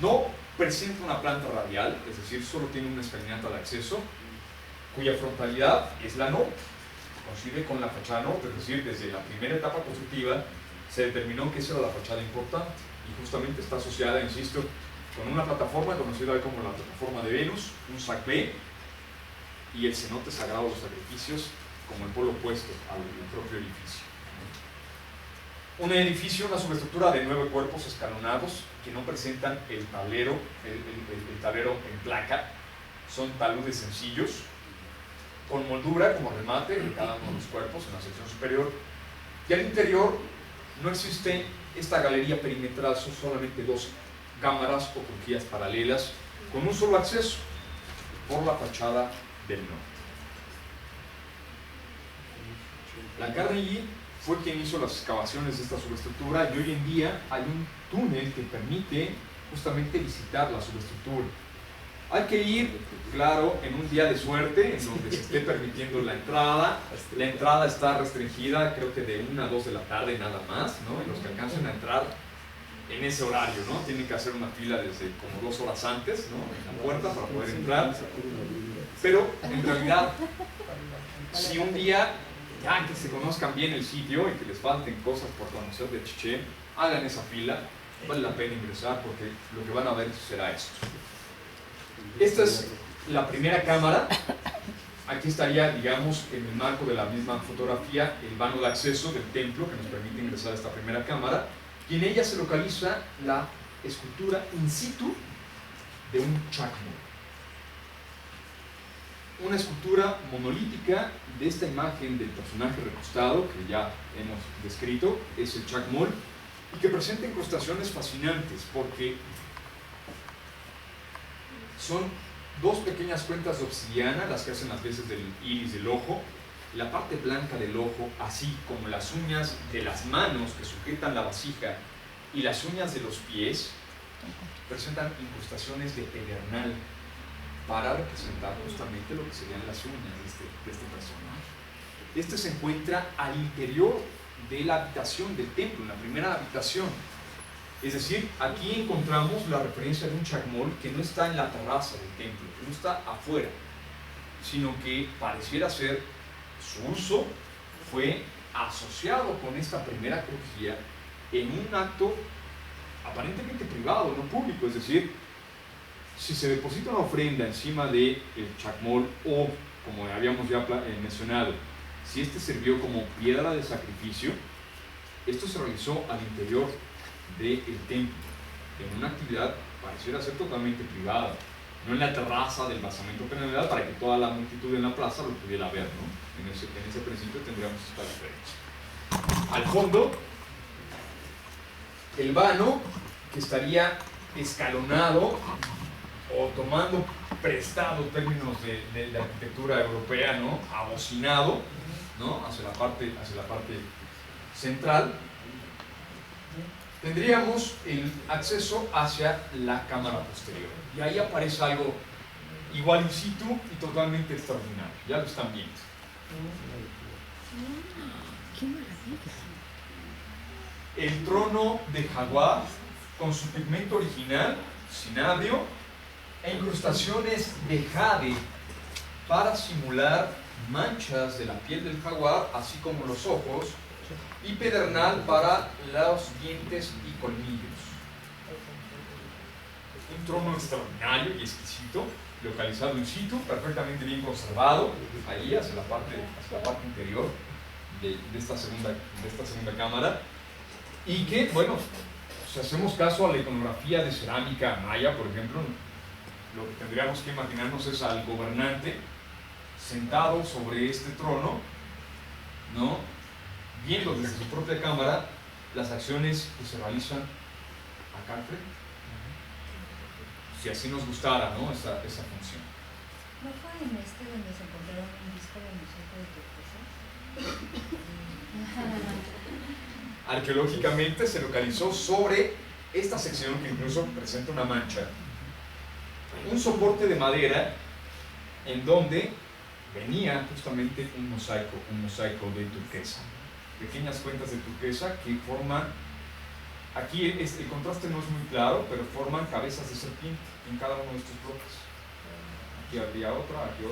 S1: no presenta una planta radial, es decir, solo tiene una escalinata de acceso, cuya frontalidad es la norte, coincide con la fachada norte, es decir, desde la primera etapa constructiva se determinó que esa era la fachada importante y justamente está asociada, insisto, con una plataforma conocida como la plataforma de Venus, un sacbé y el cenote sagrado de los sacrificios como el polo opuesto al propio edificio. Un edificio, una subestructura de 9 cuerpos escalonados que no presentan el tablero en placa, son taludes sencillos, con moldura como remate de cada uno de los cuerpos en la sección superior, y al interior no existe esta galería perimetral, son solamente 2 cámaras o crujías paralelas con un solo acceso por la fachada del norte. La Carnegie fue quien hizo las excavaciones de esta subestructura y hoy en día hay un túnel que permite justamente visitar la subestructura. Hay que ir, claro, en un día de suerte, en donde se esté permitiendo la entrada. La entrada está restringida, creo que de 1 a 2 de la tarde nada más, ¿no? Y los que alcancen a entrar en ese horario, ¿no? Tienen que hacer una fila desde como 2 horas antes, ¿no? En la puerta para poder entrar. Pero, en realidad, si un día, ya que se conozcan bien el sitio y que les falten cosas por conocer de Chichén, hagan esa fila, vale la pena ingresar porque lo que van a ver será esto. Esta es la primera cámara aquí estaría, digamos, en el marco de la misma fotografía, el vano de acceso del templo que nos permite ingresar a esta primera cámara, y en ella se localiza la escultura in situ de un chacmol. Una escultura monolítica de esta imagen del personaje recostado que ya hemos descrito, es el chacmol, y que presenta incrustaciones fascinantes porque son dos pequeñas cuentas de obsidiana, las que hacen las veces del iris del ojo, la parte blanca del ojo, así como las uñas de las manos que sujetan la vasija y las uñas de los pies, presentan incrustaciones de pedernal para representar justamente lo que serían las uñas de este personaje. Este se encuentra al interior de la habitación del templo, en la primera habitación. Es decir, aquí encontramos la referencia de un chacmol que no está en la terraza del templo, que no está afuera, sino que pareciera ser su uso fue asociado con esta primera crujía en un acto aparentemente privado, no público. Es decir, si se deposita una ofrenda encima del chacmol o, como habíamos ya mencionado, si este sirvió como piedra de sacrificio, esto se realizó al interior del templo, en una actividad pareciera ser totalmente privada, no en la terraza del basamento piramidal para que toda la multitud en la plaza lo pudiera ver, ¿no? En ese principio tendríamos esta referencia. Al fondo, el vano, que estaría escalonado o tomando prestado términos de arquitectura europea, ¿no? Abocinado, ¿no? hacia la parte central, tendríamos el acceso hacia la cámara posterior. Y ahí aparece algo igual in situ y totalmente extraordinario. Ya lo están viendo.
S2: ¡Qué maravilla!
S1: El trono de jaguar, con su pigmento original, cinabrio, e incrustaciones de jade para simular manchas de la piel del jaguar, así como los ojos, y pedernal para los dientes y colmillos. Un trono extraordinario y exquisito, localizado in situ, perfectamente bien conservado, ahí hacia la parte interior de esta segunda cámara, y que, bueno, si hacemos caso a la iconografía de cerámica maya, por ejemplo, lo que tendríamos que imaginarnos es al gobernante sentado sobre este trono, ¿no? Viendo desde su propia cámara las acciones que se realizan acá al frente, si así nos gustara, ¿no? esa función.
S3: ¿No fue en donde se encontraron un disco de museo de turquesa?
S1: Arqueológicamente se localizó sobre esta sección que incluso presenta una mancha, un soporte de madera en donde venía justamente un mosaico de turquesa, pequeñas cuentas de turquesa que forman, aquí el contraste no es muy claro, pero forman cabezas de serpiente en cada uno de estos bloques. Aquí habría otra, aquí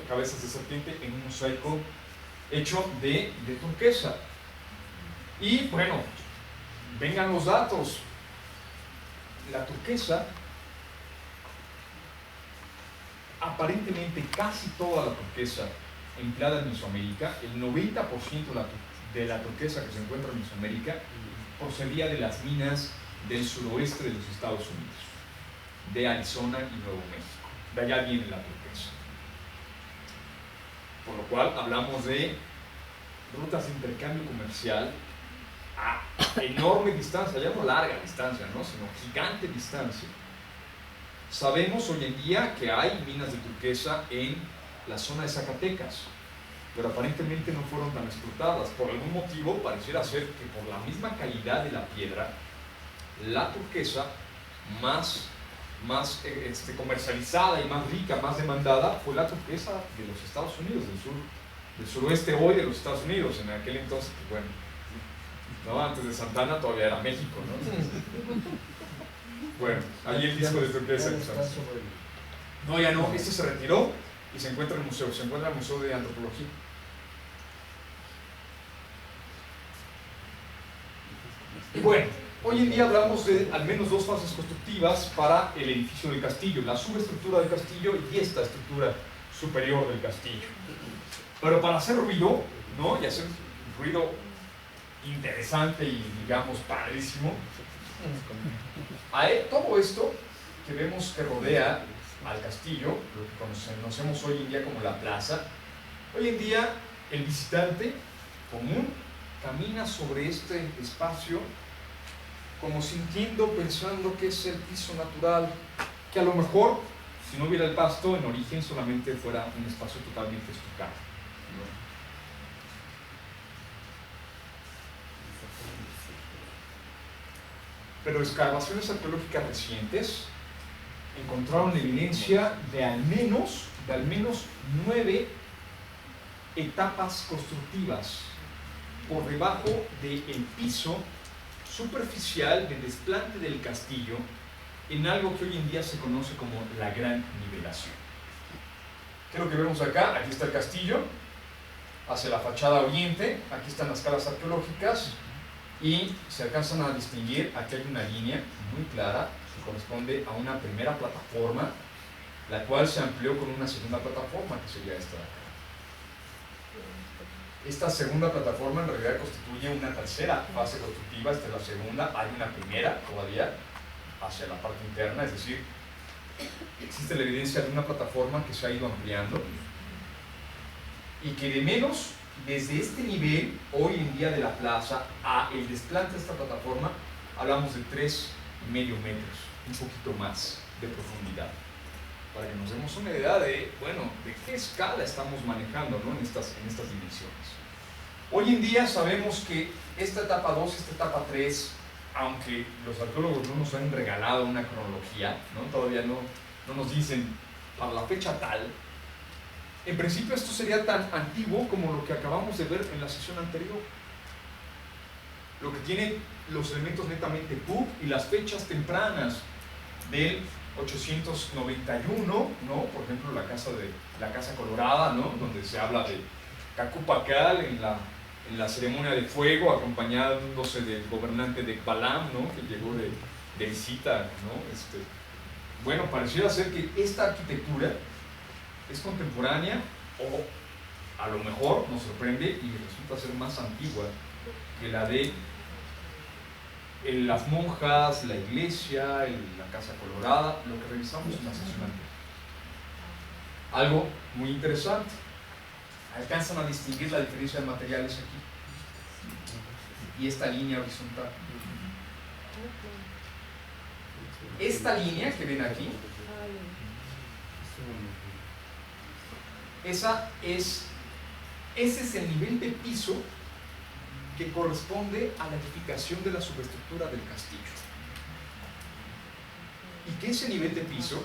S1: cabezas de serpiente en un mosaico hecho de turquesa. Y bueno, vengan los datos. La turquesa, aparentemente casi toda la turquesa empleada en Mesoamérica, el 90% de la turquesa que se encuentra en Mesoamérica procedía de las minas del suroeste de los Estados Unidos, de Arizona y Nuevo México. De allá viene la turquesa. Por lo cual hablamos de rutas de intercambio comercial a enorme distancia, ya no larga distancia, ¿no? Sino gigante distancia. Sabemos hoy en día que hay minas de turquesa en la zona de Zacatecas, pero aparentemente no fueron tan explotadas. Por algún motivo pareciera ser que por la misma calidad de la piedra, la turquesa más comercializada y más rica, más demandada, fue la turquesa de los Estados Unidos, del suroeste hoy de los Estados Unidos. En aquel entonces, pues, bueno, no, antes de Santana todavía era México, ¿no? Bueno, ahí el disco de turquesa. No, ya no, este se retiró y se encuentra en el museo, de Antropología. Y bueno, hoy en día hablamos de al menos dos fases constructivas para el edificio del castillo, la subestructura del castillo y esta estructura superior del castillo. Pero para hacer ruido, ¿no? Y hacer ruido interesante y, digamos, padrísimo, todo esto que vemos que rodea al castillo, lo que conocemos hoy en día como la plaza, hoy en día el visitante común camina sobre este espacio como sintiendo, pensando que es el piso natural, que a lo mejor, si no hubiera el pasto, en origen solamente fuera un espacio totalmente estucado, ¿no? Pero excavaciones arqueológicas recientes encontraron evidencia de al menos 9 etapas constructivas por debajo del piso superficial del desplante del castillo en algo que hoy en día se conoce como la gran nivelación. ¿Qué es lo que vemos acá? Aquí está el castillo, hacia la fachada oriente, aquí están las calas arqueológicas y se alcanzan a distinguir, aquí hay una línea muy clara que corresponde a una primera plataforma, la cual se amplió con una segunda plataforma, que sería esta de acá. Esta segunda plataforma en realidad constituye una tercera fase constructiva, esta es la segunda, hay una primera todavía hacia la parte interna, es decir, existe la evidencia de una plataforma que se ha ido ampliando y que de menos desde este nivel, hoy en día de la plaza, a el desplante de esta plataforma, hablamos de 3,5 metros, un poquito más de profundidad, para que nos demos una idea de, bueno, de qué escala estamos manejando, ¿no? en estas dimensiones. Hoy en día sabemos que esta etapa 2, esta etapa 3, aunque los arqueólogos no nos han regalado una cronología, ¿no? Todavía no nos dicen para la fecha tal, en principio esto sería tan antiguo como lo que acabamos de ver en la sesión anterior. Lo que tiene los elementos netamente PUC y las fechas tempranas del 891, ¿no? Por ejemplo, la Casa Colorada, ¿no? Donde se habla de Cacupacal en la ceremonia de fuego, acompañándose del gobernante de Balam, ¿no? Que llegó de visita, ¿no? Bueno, pareciera ser que esta arquitectura es contemporánea o a lo mejor nos sorprende y resulta ser más antigua que la de las monjas, la iglesia, la Casa Colorada, lo que revisamos en la sesión anterior. Algo muy interesante. Alcanzan a distinguir la diferencia de materiales aquí y esta línea horizontal. Esta línea que ven aquí, ese es el nivel de piso que corresponde a la edificación de la subestructura del castillo. Y que ese nivel de piso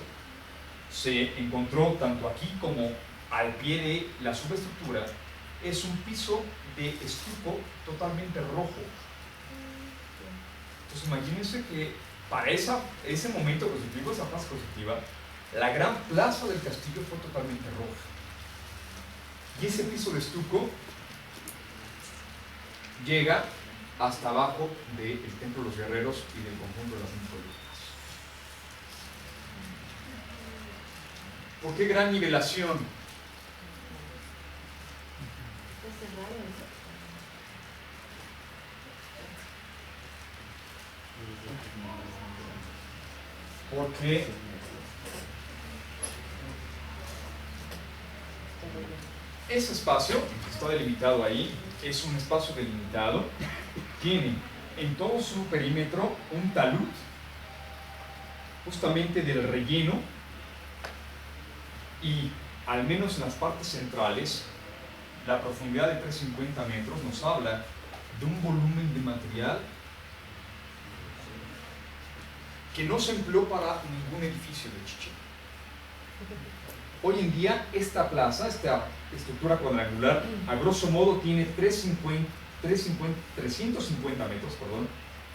S1: se encontró tanto aquí como al pie de la subestructura, es un piso de estuco totalmente rojo. Entonces imagínense que para ese momento constructivo, esa fase constructiva, la gran plaza del castillo fue totalmente roja. Y ese piso de estuco llega hasta abajo del Templo de los Guerreros y del conjunto de las Nicolaitas. ¿Por qué gran nivelación? Porque ese espacio que está delimitado ahí es un espacio delimitado, tiene en todo su perímetro un talud justamente del relleno y al menos en las partes centrales la profundidad de 350 metros nos habla de un volumen de material que no se empleó para ningún edificio de Chichén. Hoy en día esta plaza, esta estructura cuadrangular, a grosso modo tiene 350 metros,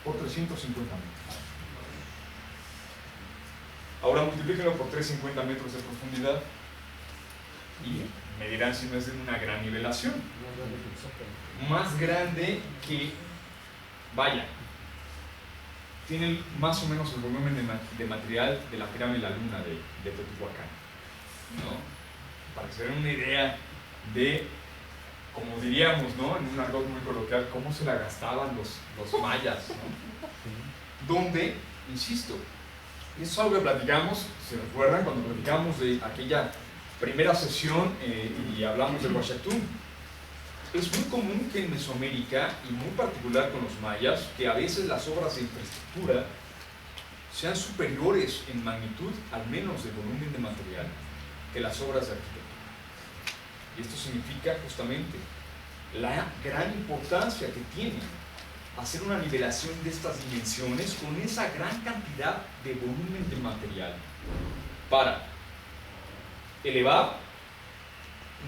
S1: por 350 metros. Ahora multiplíquenlo por 350 metros de profundidad y me dirán si no es de una gran nivelación. Más grande que, vaya, tiene más o menos el volumen de material de la pirámide de la luna de Teotihuacán, ¿no? para que se den una idea de, como diríamos, ¿no?, en un argot muy coloquial, cómo se la gastaban los mayas, ¿no? Donde, insisto, eso es algo que platicamos, ¿se recuerdan? Cuando platicamos de aquella primera sesión y hablamos del Huachatún. Es muy común que en Mesoamérica, y muy particular con los mayas, que a veces las obras de infraestructura sean superiores en magnitud, al menos de volumen de material, que las obras de arquitectura. Y esto significa justamente la gran importancia que tiene hacer una nivelación de estas dimensiones con esa gran cantidad de volumen de material para elevar,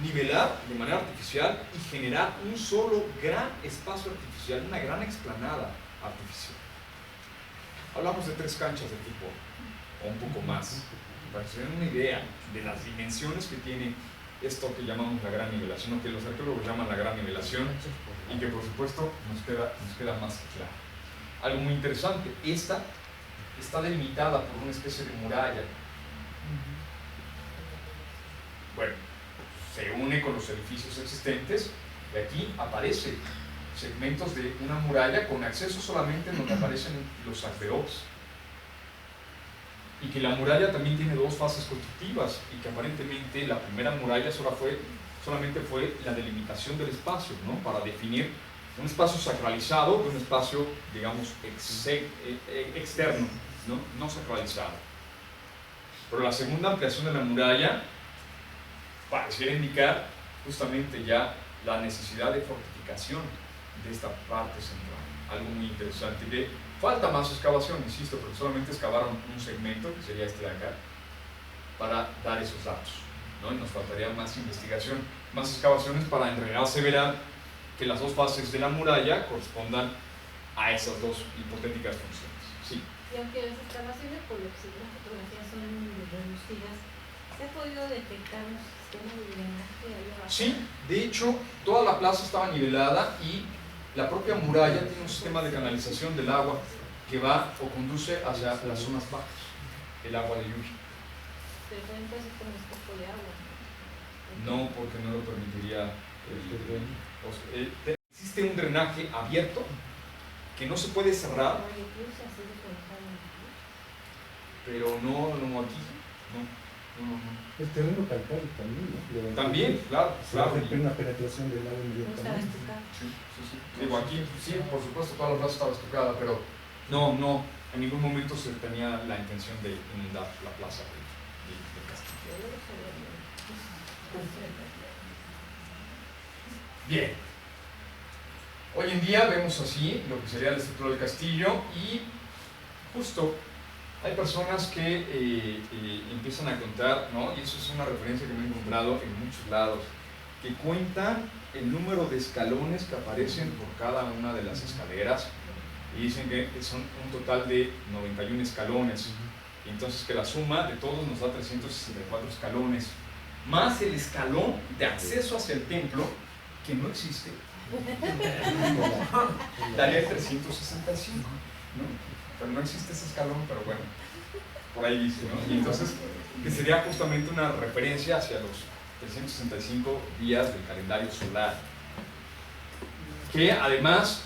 S1: nivelar de manera artificial y generar un solo gran espacio artificial, una gran explanada artificial. Hablamos de 3 canchas de fútbol, o un poco más, para que se den una idea de las dimensiones que tiene esto que llamamos la gran nivelación, o que los arqueólogos llaman la gran nivelación, y que por supuesto nos queda más claro. Algo muy interesante, esta está delimitada por una especie de muralla. Bueno, se une con los edificios existentes, y aquí aparecen segmentos de una muralla con acceso solamente en donde aparecen los alveops. Y que la muralla también tiene 2 fases constructivas, y que aparentemente la primera muralla solamente fue la delimitación del espacio, ¿no?, para definir un espacio sacralizado de un espacio, digamos, externo, no sacralizado. Pero la segunda ampliación de la muralla pareciera indicar justamente ya la necesidad de fortificación de esta parte central, algo muy interesante. Falta más excavación, insisto, porque solamente excavaron un segmento, que sería este de acá, para dar esos datos, ¿no? Y nos faltaría más investigación, más excavaciones para en realidad aseverar que las 2 fases de la muralla correspondan a esas 2 hipotéticas funciones. Sí.
S3: Y aunque las excavaciones, por lo que se ve en la fotografía, son reducidas, ¿se ha podido detectar un sistema de drenaje ahí abajo?
S1: Sí, de hecho, toda la plaza estaba nivelada y la propia muralla tiene un sistema de canalización del agua que va o conduce hacia las zonas bajas, el agua de lluvia.
S3: Pero también puede ser con un poco de agua.
S1: No, porque no lo permitiría. Existe un drenaje abierto que no se puede cerrar, pero no aquí. No.
S4: El terreno calcáreo también, ¿no?
S1: También, claro.
S4: Una penetración del agua inmediatamente.
S1: Sí. Digo, aquí sí, por supuesto, toda la plaza estaba estucada, pero no, en ningún momento se tenía la intención de inundar la plaza de Castillo. Bien. Hoy en día vemos así lo que sería la estructura del castillo, y justo hay personas que empiezan a contar, ¿no? Y eso es una referencia que me he encontrado en muchos lados, que cuentan el número de escalones que aparecen por cada una de las escaleras, y dicen que son un total de 91 escalones, y entonces que la suma de todos nos da 364 escalones, más el escalón de acceso hacia el templo, que no existe, daría 365, ¿no? Pero no existe ese escalón, pero bueno, por ahí dice, ¿no? Y entonces, que sería justamente una referencia hacia los 365 días del calendario solar, que además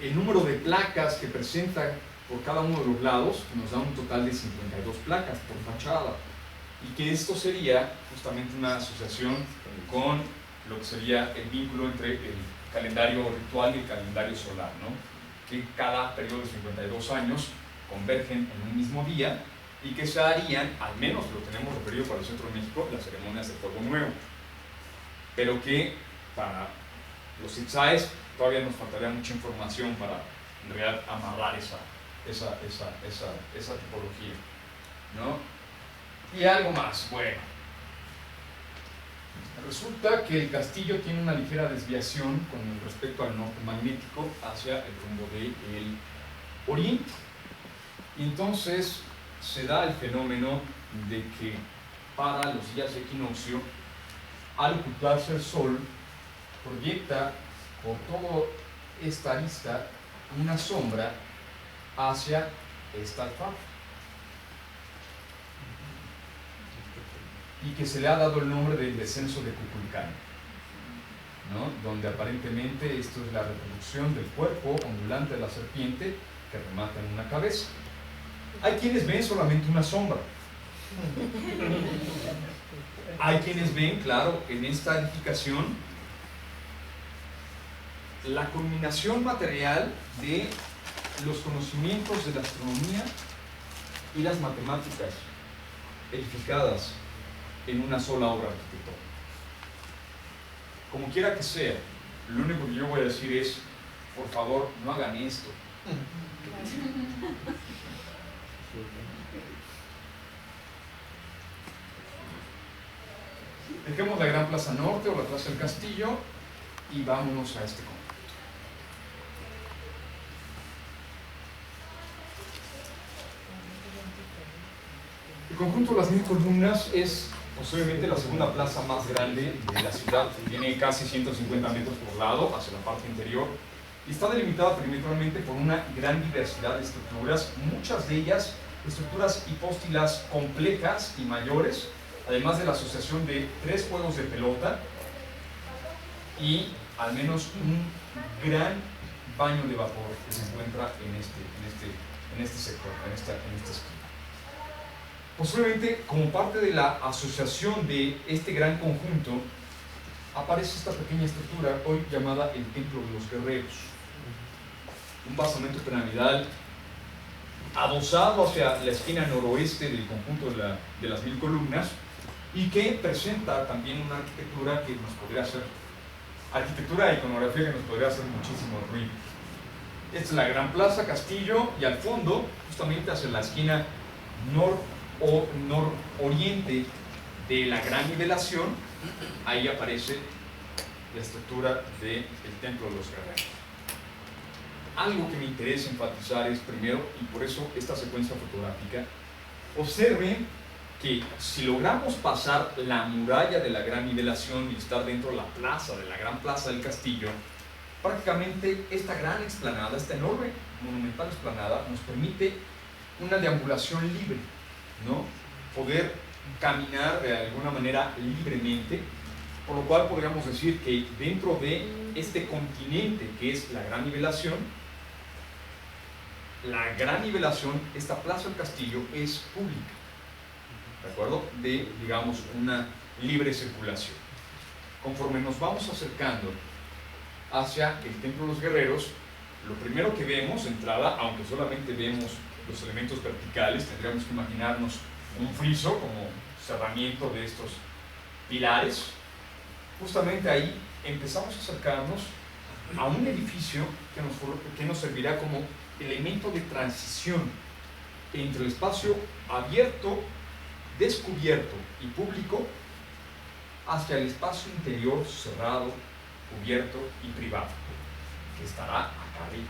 S1: el número de placas que presentan por cada uno de los lados nos da un total de 52 placas por fachada, y que esto sería justamente una asociación con lo que sería el vínculo entre el calendario ritual y el calendario solar, ¿no? Que cada periodo de 52 años convergen en un mismo día, y que se harían, al menos lo tenemos referido para el centro de México, las ceremonias de Fuego Nuevo, pero que para los Itzaes todavía nos faltaría mucha información para en realidad amarrar esa tipología, ¿no? Y algo más, bueno, resulta que el castillo tiene una ligera desviación con respecto al norte magnético hacia el rumbo del oriente. Y entonces se da el fenómeno de que para los días de equinoccio, al ocultarse el sol, proyecta por toda esta arista una sombra hacia esta alfalfa. y que se le ha dado el nombre del descenso de Kukulcán, ¿no? Donde aparentemente esto es la reproducción del cuerpo ondulante de la serpiente que remata en una cabeza. Hay quienes ven solamente una sombra. Hay quienes ven, claro, en esta edificación la culminación material de los conocimientos de la astronomía y las matemáticas edificadas en una sola obra arquitectónica. Como quiera que sea, lo único que yo voy a decir es, por favor, no hagan esto. Dejemos la Gran Plaza Norte o la Plaza del Castillo y vámonos a este conjunto. El conjunto de las 1000 columnas es posiblemente la segunda plaza más grande de la ciudad. Tiene casi 150 metros por lado hacia la parte interior y está delimitada perimetralmente por una gran diversidad de estructuras, muchas de ellas estructuras hipóstilas complejas y mayores, además de la asociación de 3 juegos de pelota y al menos un gran baño de vapor que se encuentra en este sector, en esta esquina. Posiblemente como parte de la asociación de este gran conjunto aparece esta pequeña estructura hoy llamada el Templo de los Guerreros, un basamento piramidal adosado hacia la esquina noroeste del conjunto de las 1000 columnas y que presenta también una arquitectura que nos podría hacer, arquitectura e iconografía que nos podría hacer muchísimo ruido. Esta es la Gran Plaza Castillo y al fondo, justamente hacia la esquina nororiente de la Gran Nivelación, ahí aparece la estructura del Templo de los Guerreros. Algo que me interesa enfatizar es primero, y por eso esta secuencia fotográfica, observen que si logramos pasar la muralla de la Gran Nivelación y estar dentro de la plaza, de la Gran Plaza del Castillo, prácticamente esta gran explanada, esta enorme, monumental explanada, nos permite una deambulación libre, ¿no? Poder caminar de alguna manera libremente, por lo cual podríamos decir que dentro de este continente que es la Gran Nivelación, esta Plaza del Castillo es pública, ¿de acuerdo? De, digamos, una libre circulación. Conforme nos vamos acercando hacia el Templo de los Guerreros, lo primero que vemos, entrada, aunque solamente vemos los elementos verticales, tendríamos que imaginarnos un friso como cerramiento de estos pilares. Justamente ahí empezamos a acercarnos a un edificio que nos servirá como elemento de transición entre el espacio abierto, descubierto y público hacia el espacio interior cerrado, cubierto y privado, que estará acá arriba.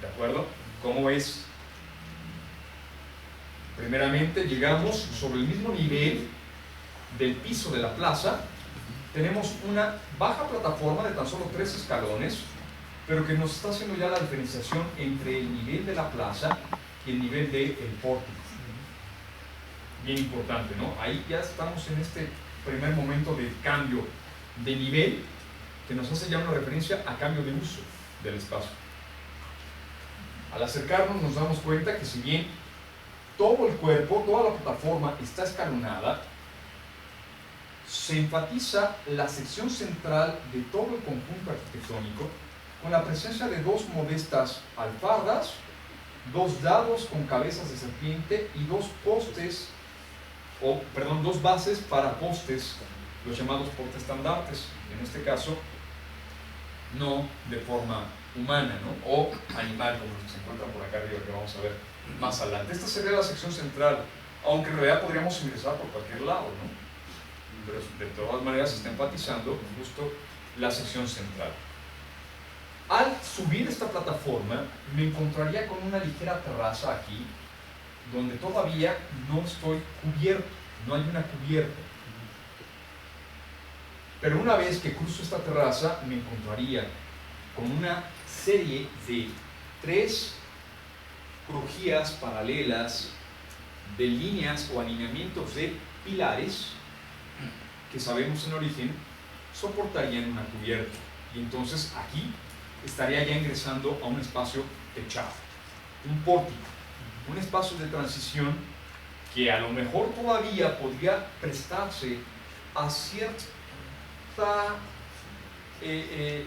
S1: ¿De acuerdo? ¿Cómo es? Primeramente llegamos sobre el mismo nivel del piso de la plaza. Tenemos una baja plataforma de tan solo 3 escalones, pero que nos está haciendo ya la diferenciación entre el nivel de la plaza y el nivel del pórtico. Bien importante, ¿no? Ahí ya estamos en este primer momento de cambio de nivel que nos hace ya una referencia a cambio de uso del espacio. Al acercarnos nos damos cuenta que si bien todo el cuerpo, toda la plataforma está escalonada, se enfatiza la sección central de todo el conjunto arquitectónico con la presencia de 2 modestas alfardas, 2 dados con cabezas de serpiente y 2 bases para postes, los llamados portaestandartes, en este caso no de forma humana, ¿no? O animal, como los que se encuentran por acá arriba, que vamos a ver más adelante. Esta sería la sección central, aunque en realidad podríamos ingresar por cualquier lado, ¿no? Pero de todas maneras se está enfatizando justo la sección central. Al subir esta plataforma me encontraría con una ligera terraza aquí, donde todavía no estoy cubierto, no hay una cubierta. Pero una vez que cruzo esta terraza me encontraría con una serie de 3 crujías paralelas de líneas o alineamientos de pilares que sabemos en origen soportarían una cubierta. Y entonces aquí estaría ya ingresando a un espacio techado, un pórtico, un espacio de transición que a lo mejor todavía podría prestarse a cierta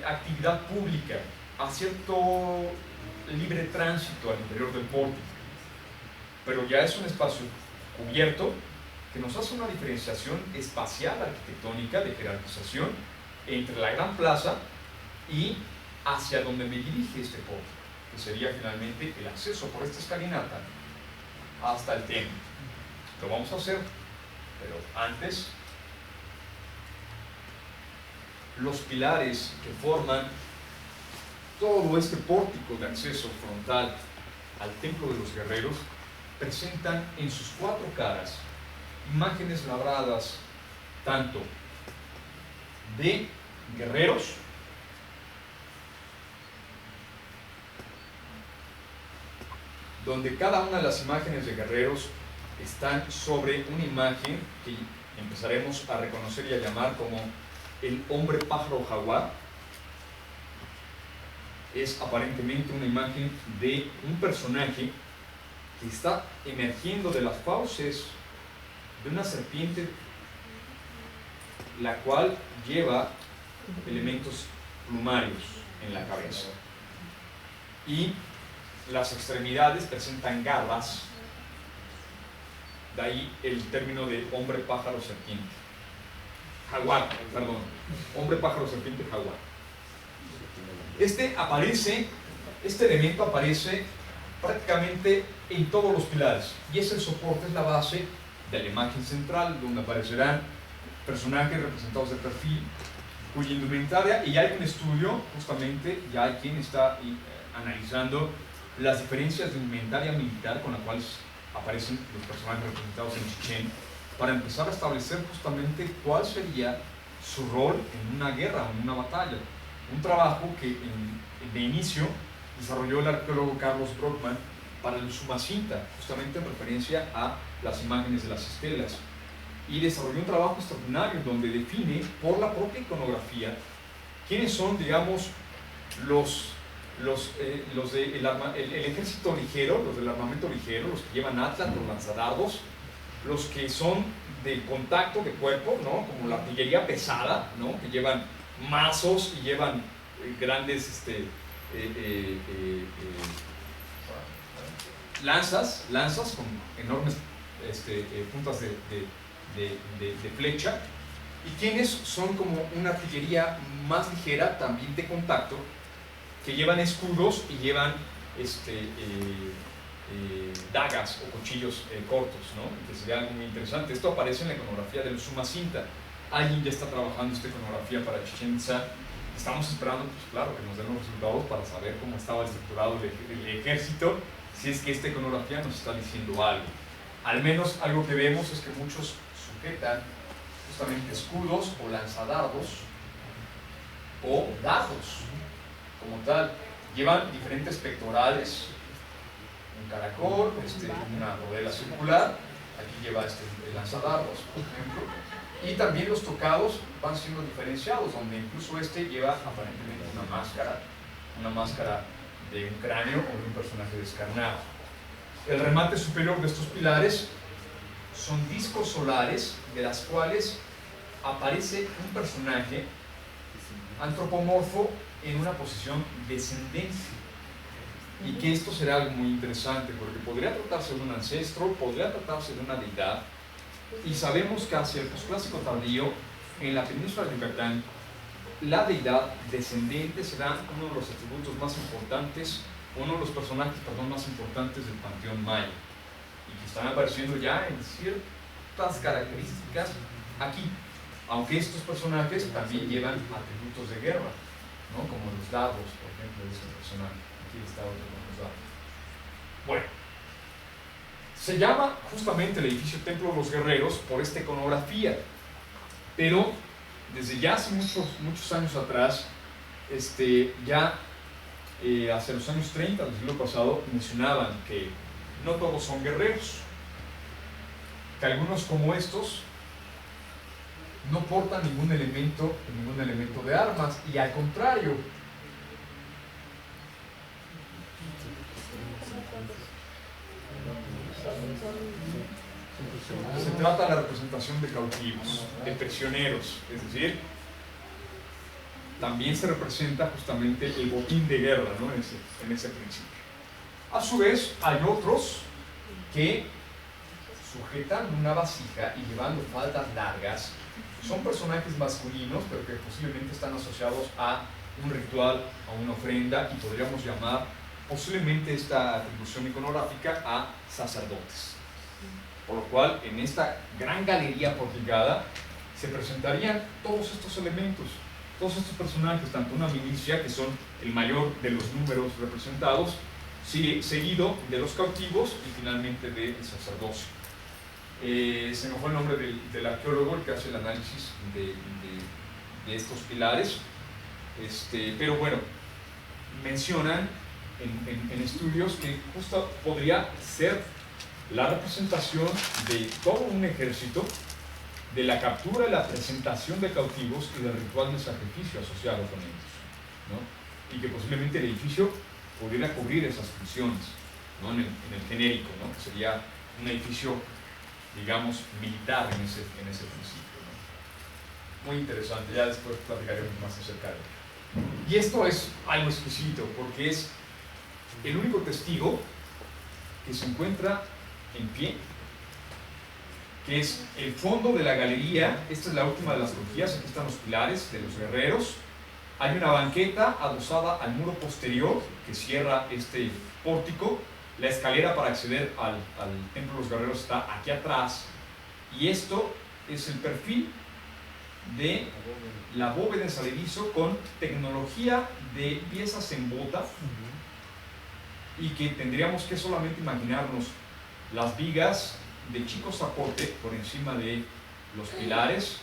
S1: actividad pública, a cierto libre tránsito al interior del pórtico, pero ya es un espacio cubierto que nos hace una diferenciación espacial arquitectónica de jerarquización entre la gran plaza y hacia donde me dirige este pórtico, que sería finalmente el acceso por esta escalinata hasta el templo. Lo vamos a hacer, pero antes, los pilares que forman todo este pórtico de acceso frontal al Templo de los Guerreros presentan en sus cuatro caras imágenes labradas tanto de guerreros donde cada una de las imágenes de guerreros están sobre una imagen que empezaremos a reconocer y a llamar como el hombre pájaro jaguar. Es aparentemente una imagen de un personaje que está emergiendo de las fauces de una serpiente, la cual lleva elementos plumarios en la cabeza. Y las extremidades presentan garras, de ahí el término de hombre pájaro serpiente. Jaguar, perdón, hombre pájaro serpiente jaguar. Este elemento aparece prácticamente en todos los pilares y es el soporte, es la base de la imagen central, donde aparecerán personajes representados de perfil cuya indumentaria, y hay un estudio, justamente, ya hay quien está analizando las diferencias de indumentaria militar con las cuales aparecen los personajes representados en Chichén, para empezar a establecer justamente cuál sería su rol en una guerra o en una batalla. Un trabajo que de inicio desarrolló el arqueólogo Carlos Brockman para el Usumacinta, justamente en referencia a las imágenes de las estelas, y desarrolló un trabajo extraordinario donde define por la propia iconografía quiénes son, digamos, el ejército ligero, los del armamento ligero, los que llevan atlas, los lanzadardos, los que son de contacto de cuerpo, ¿no? Como la artillería pesada, ¿no? Que llevan mazos y llevan grandes lanzas con enormes puntas de flecha, y quienes son como una artillería más ligera, también de contacto, que llevan escudos y llevan dagas o cuchillos cortos, ¿no? Que sería algo muy interesante. Esto aparece en la iconografía del Usumacinta. Alguien ya está trabajando esta iconografía para Chichén Itzá. Estamos esperando, pues claro, que nos den los resultados para saber cómo estaba estructurado el ejército, si es que esta iconografía nos está diciendo algo. Al menos algo que vemos es que muchos sujetan justamente escudos o lanzadardos o dardos como tal. Llevan diferentes pectorales, un caracol, una rodela circular. Aquí lleva el lanzadardos, por ejemplo. Y también los tocados van siendo diferenciados, donde incluso lleva aparentemente una máscara de un cráneo o de un personaje descarnado. El remate superior de estos pilares son discos solares, de las cuales aparece un personaje antropomorfo en una posición descendente. Y que esto será algo muy interesante, porque podría tratarse de un ancestro, podría tratarse de una deidad, y sabemos que hacia el posclásico tardío, en la península de Yucatán, la deidad descendente será uno de los atributos más importantes, uno de los personajes, más importantes del panteón maya, y que están apareciendo ya en ciertas características aquí, aunque estos personajes también llevan atributos de guerra, ¿no? Como los dardos, por ejemplo, de este personaje. Aquí está otro con los dardos. Bueno, se llama justamente el edificio Templo de los Guerreros por esta iconografía, pero desde ya hace muchos años atrás, hacia los años 30 del siglo pasado, mencionaban que no todos son guerreros, que algunos como estos no portan ningún elemento de armas, y al contrario, se trata de la representación de cautivos, de prisioneros, es decir, también se representa justamente el botín de guerra, ¿no? en ese principio. A su vez, hay otros que sujetan una vasija y llevando faldas largas. Son personajes masculinos, pero que posiblemente están asociados a un ritual, a una ofrenda, y podríamos llamar posiblemente esta atribución iconográfica a sacerdotes. Por lo cual, en esta gran galería porticada se presentarían todos estos elementos, todos estos personajes, tanto una milicia, que son el mayor de los números representados, seguido de los cautivos y finalmente del sacerdocio. Se me fue el nombre del arqueólogo, el que hace el análisis de estos pilares, pero bueno, mencionan en estudios que justo podría ser la representación de todo un ejército, de la captura y la presentación de cautivos y del ritual de sacrificio asociado con ellos, ¿no? Y que posiblemente el edificio pudiera cubrir esas funciones, ¿no? en el genérico, ¿no? Que sería un edificio, digamos, militar en ese principio, ¿no? Muy interesante, ya después platicaremos más acerca de ello. Y esto es algo exquisito, porque es el único testigo que se encuentra en pie, que es el fondo de la galería. Esta es la última de las crujías, aquí están los pilares de los guerreros. Hay una banqueta adosada al muro posterior que cierra este pórtico. La escalera para acceder al templo de los guerreros está aquí atrás, y esto es el perfil de la bóveda en saledizo con tecnología de piezas en bota, y que tendríamos que solamente imaginarnos las vigas de chico zapote por encima de los pilares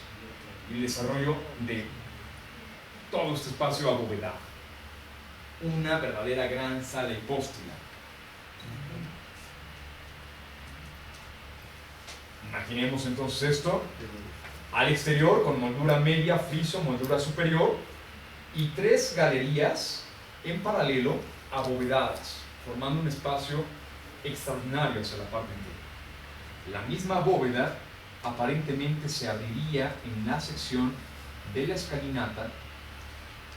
S1: y el desarrollo de todo este espacio abovedado. Una verdadera gran sala hipóstila. Imaginemos entonces esto al exterior con moldura media, friso, moldura superior, y 3 galerías en paralelo abovedadas, formando un espacio extraordinario hacia la parte interior. La misma bóveda aparentemente se abriría en la sección de la escalinata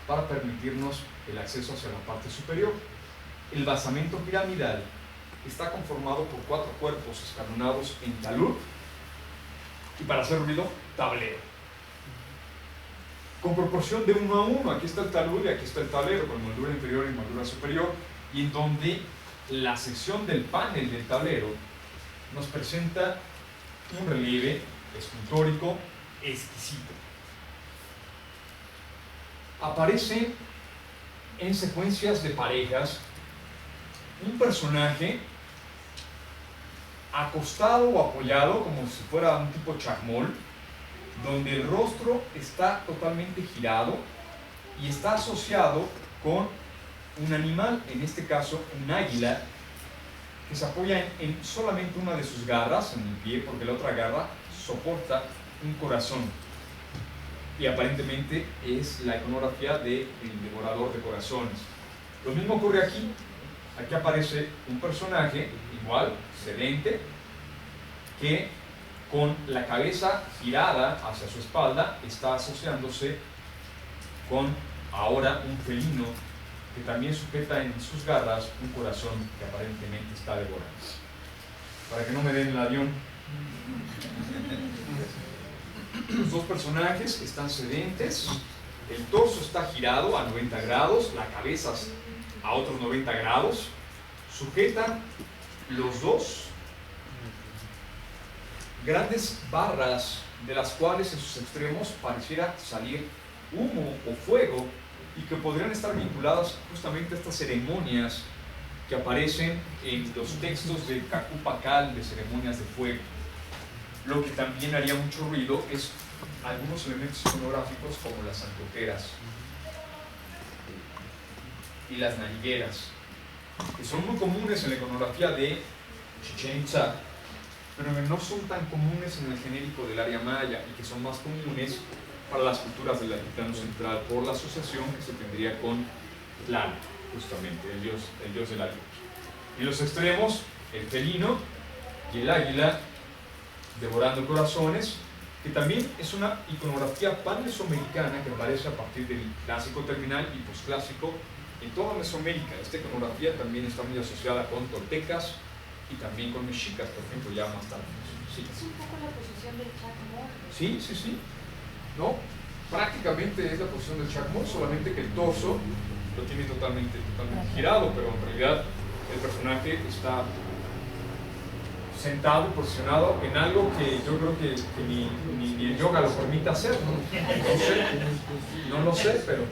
S1: para permitirnos el acceso hacia la parte superior. El basamento piramidal está conformado por 4 cuerpos escalonados en talud, y para hacer ruido, tablero, con proporción de 1 a 1. Aquí está el talud y aquí está el tablero, con moldura inferior y moldura superior, y en donde la sección del panel del tablero nos presenta un relieve escultórico exquisito. Aparece en secuencias de parejas un personaje acostado o apoyado como si fuera un tipo chacmol, donde el rostro está totalmente girado y está asociado con un animal, en este caso un águila, que se apoya en solamente una de sus garras, en el pie, porque la otra garra soporta un corazón. Y aparentemente es la iconografía del devorador de corazones. Lo mismo ocurre aquí. Aquí aparece un personaje igual, sedente, que con la cabeza girada hacia su espalda está asociándose con ahora un felino que también sujeta en sus garras un corazón que aparentemente está devorando. Para que no me den el avión. Los 2 personajes están sedentes, el torso está girado a 90 grados, la cabeza a otros 90 grados, sujetan los 2 grandes barras, de las cuales en sus extremos pareciera salir humo o fuego, y que podrían estar vinculadas justamente a estas ceremonias que aparecen en los textos de Cacupacal, de ceremonias de fuego. Lo que también haría mucho ruido es algunos elementos iconográficos como las santoqueras y las narigueras, que son muy comunes en la iconografía de Chichén Itzá, pero que no son tan comunes en el genérico del área maya y que son más comunes para las culturas del altiplano central por la asociación que se tendría con Tlaloc, justamente, el dios de la lluvia. En los extremos, el felino y el águila devorando corazones, que también es una iconografía pan-mesoamericana que aparece a partir del clásico terminal y posclásico en toda Mesoamérica. Esta iconografía también está muy asociada con toltecas y también con mexicas, por ejemplo, ya más tarde. Sí.
S3: Es un poco la posición del Chacmol.
S1: Sí, sí, sí. No, prácticamente es la posición del Chacmol, solamente que el torso lo tiene totalmente girado, pero en realidad el personaje está sentado, posicionado en algo que yo creo que ni el yoga lo permite hacer, ¿no? No lo sé, pero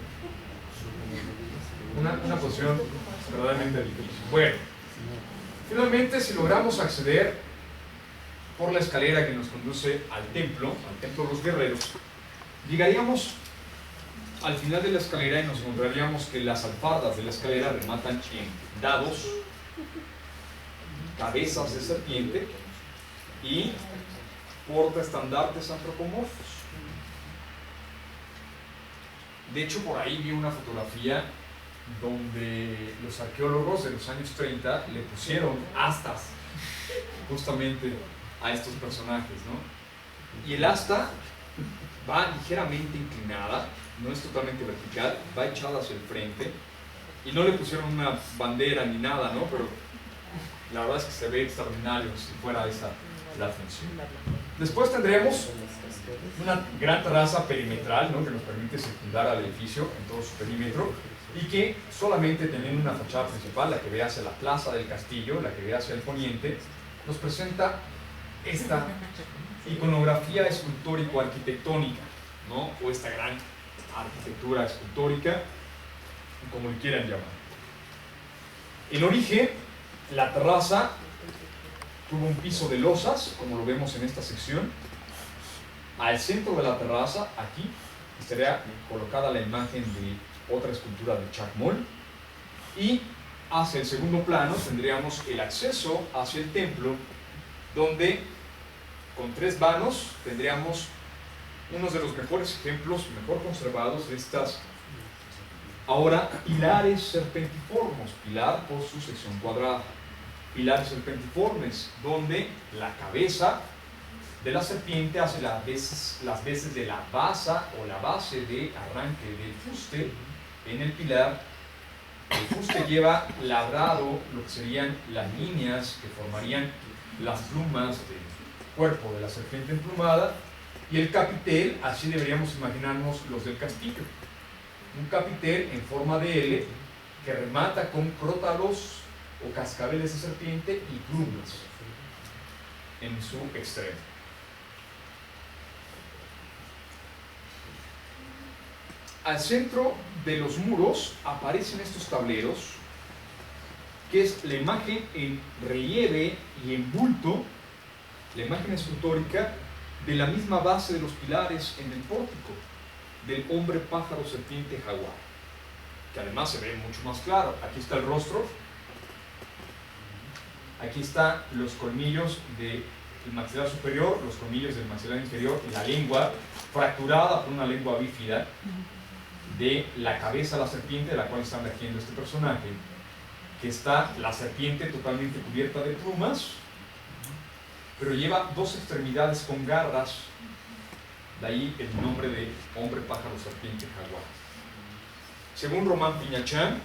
S1: una posición verdaderamente difícil. Bueno, finalmente, si logramos acceder por la escalera que nos conduce al templo de los guerreros, llegaríamos al final de la escalera y nos encontraríamos que las alfardas de la escalera rematan en dados, cabezas de serpiente y portaestandartes antropomorfos. De hecho, por ahí vi una fotografía donde los arqueólogos de los años 30 le pusieron astas justamente a estos personajes, ¿no? Y el asta va ligeramente inclinada, no es totalmente vertical, va echada hacia el frente y no le pusieron una bandera ni nada, ¿no? Pero la verdad es que se ve extraordinario si fuera esa la función. Después tendremos una gran terraza perimetral, ¿no? Que nos permite circundar al edificio en todo su perímetro y que solamente teniendo una fachada principal, la que ve hacia la plaza del castillo, la que ve hacia el poniente, nos presenta esta iconografía escultórico-arquitectónica, ¿no? O esta gran arquitectura escultórica, como le quieran llamar. En origen, la terraza tuvo un piso de losas, como lo vemos en esta sección. Al centro de la terraza, aquí, estaría colocada la imagen de otra escultura de Chacmol, y hacia el segundo plano tendríamos el acceso hacia el templo, donde con 3 vanos tendríamos uno de los mejores ejemplos, mejor conservados de estas ahora pilares serpentiformes, pilar por su sección cuadrada, pilares serpentiformes, donde la cabeza de la serpiente hace las veces de la basa o la base de arranque del fuste en el pilar. El fuste lleva labrado lo que serían las líneas que formarían las plumas del cuerpo de la serpiente emplumada, y el capitel, así deberíamos imaginarnos los del castillo, un capitel en forma de L que remata con crótalos o cascabeles de serpiente y plumas en su extremo. Al centro de los muros aparecen estos tableros, que es la imagen en relieve y en bulto, la imagen escultórica de la misma base de los pilares en el pórtico, del hombre pájaro serpiente jaguar, que además se ve mucho más claro. Aquí está el rostro, aquí están los colmillos del maxilar superior, los colmillos del maxilar inferior, y la lengua fracturada por una lengua bífida de la cabeza de la serpiente, de la cual está emergiendo este personaje, que está la serpiente totalmente cubierta de plumas, pero lleva 2 extremidades con garras, de ahí el nombre de hombre pájaro serpiente jaguar. Según Román Piñachán,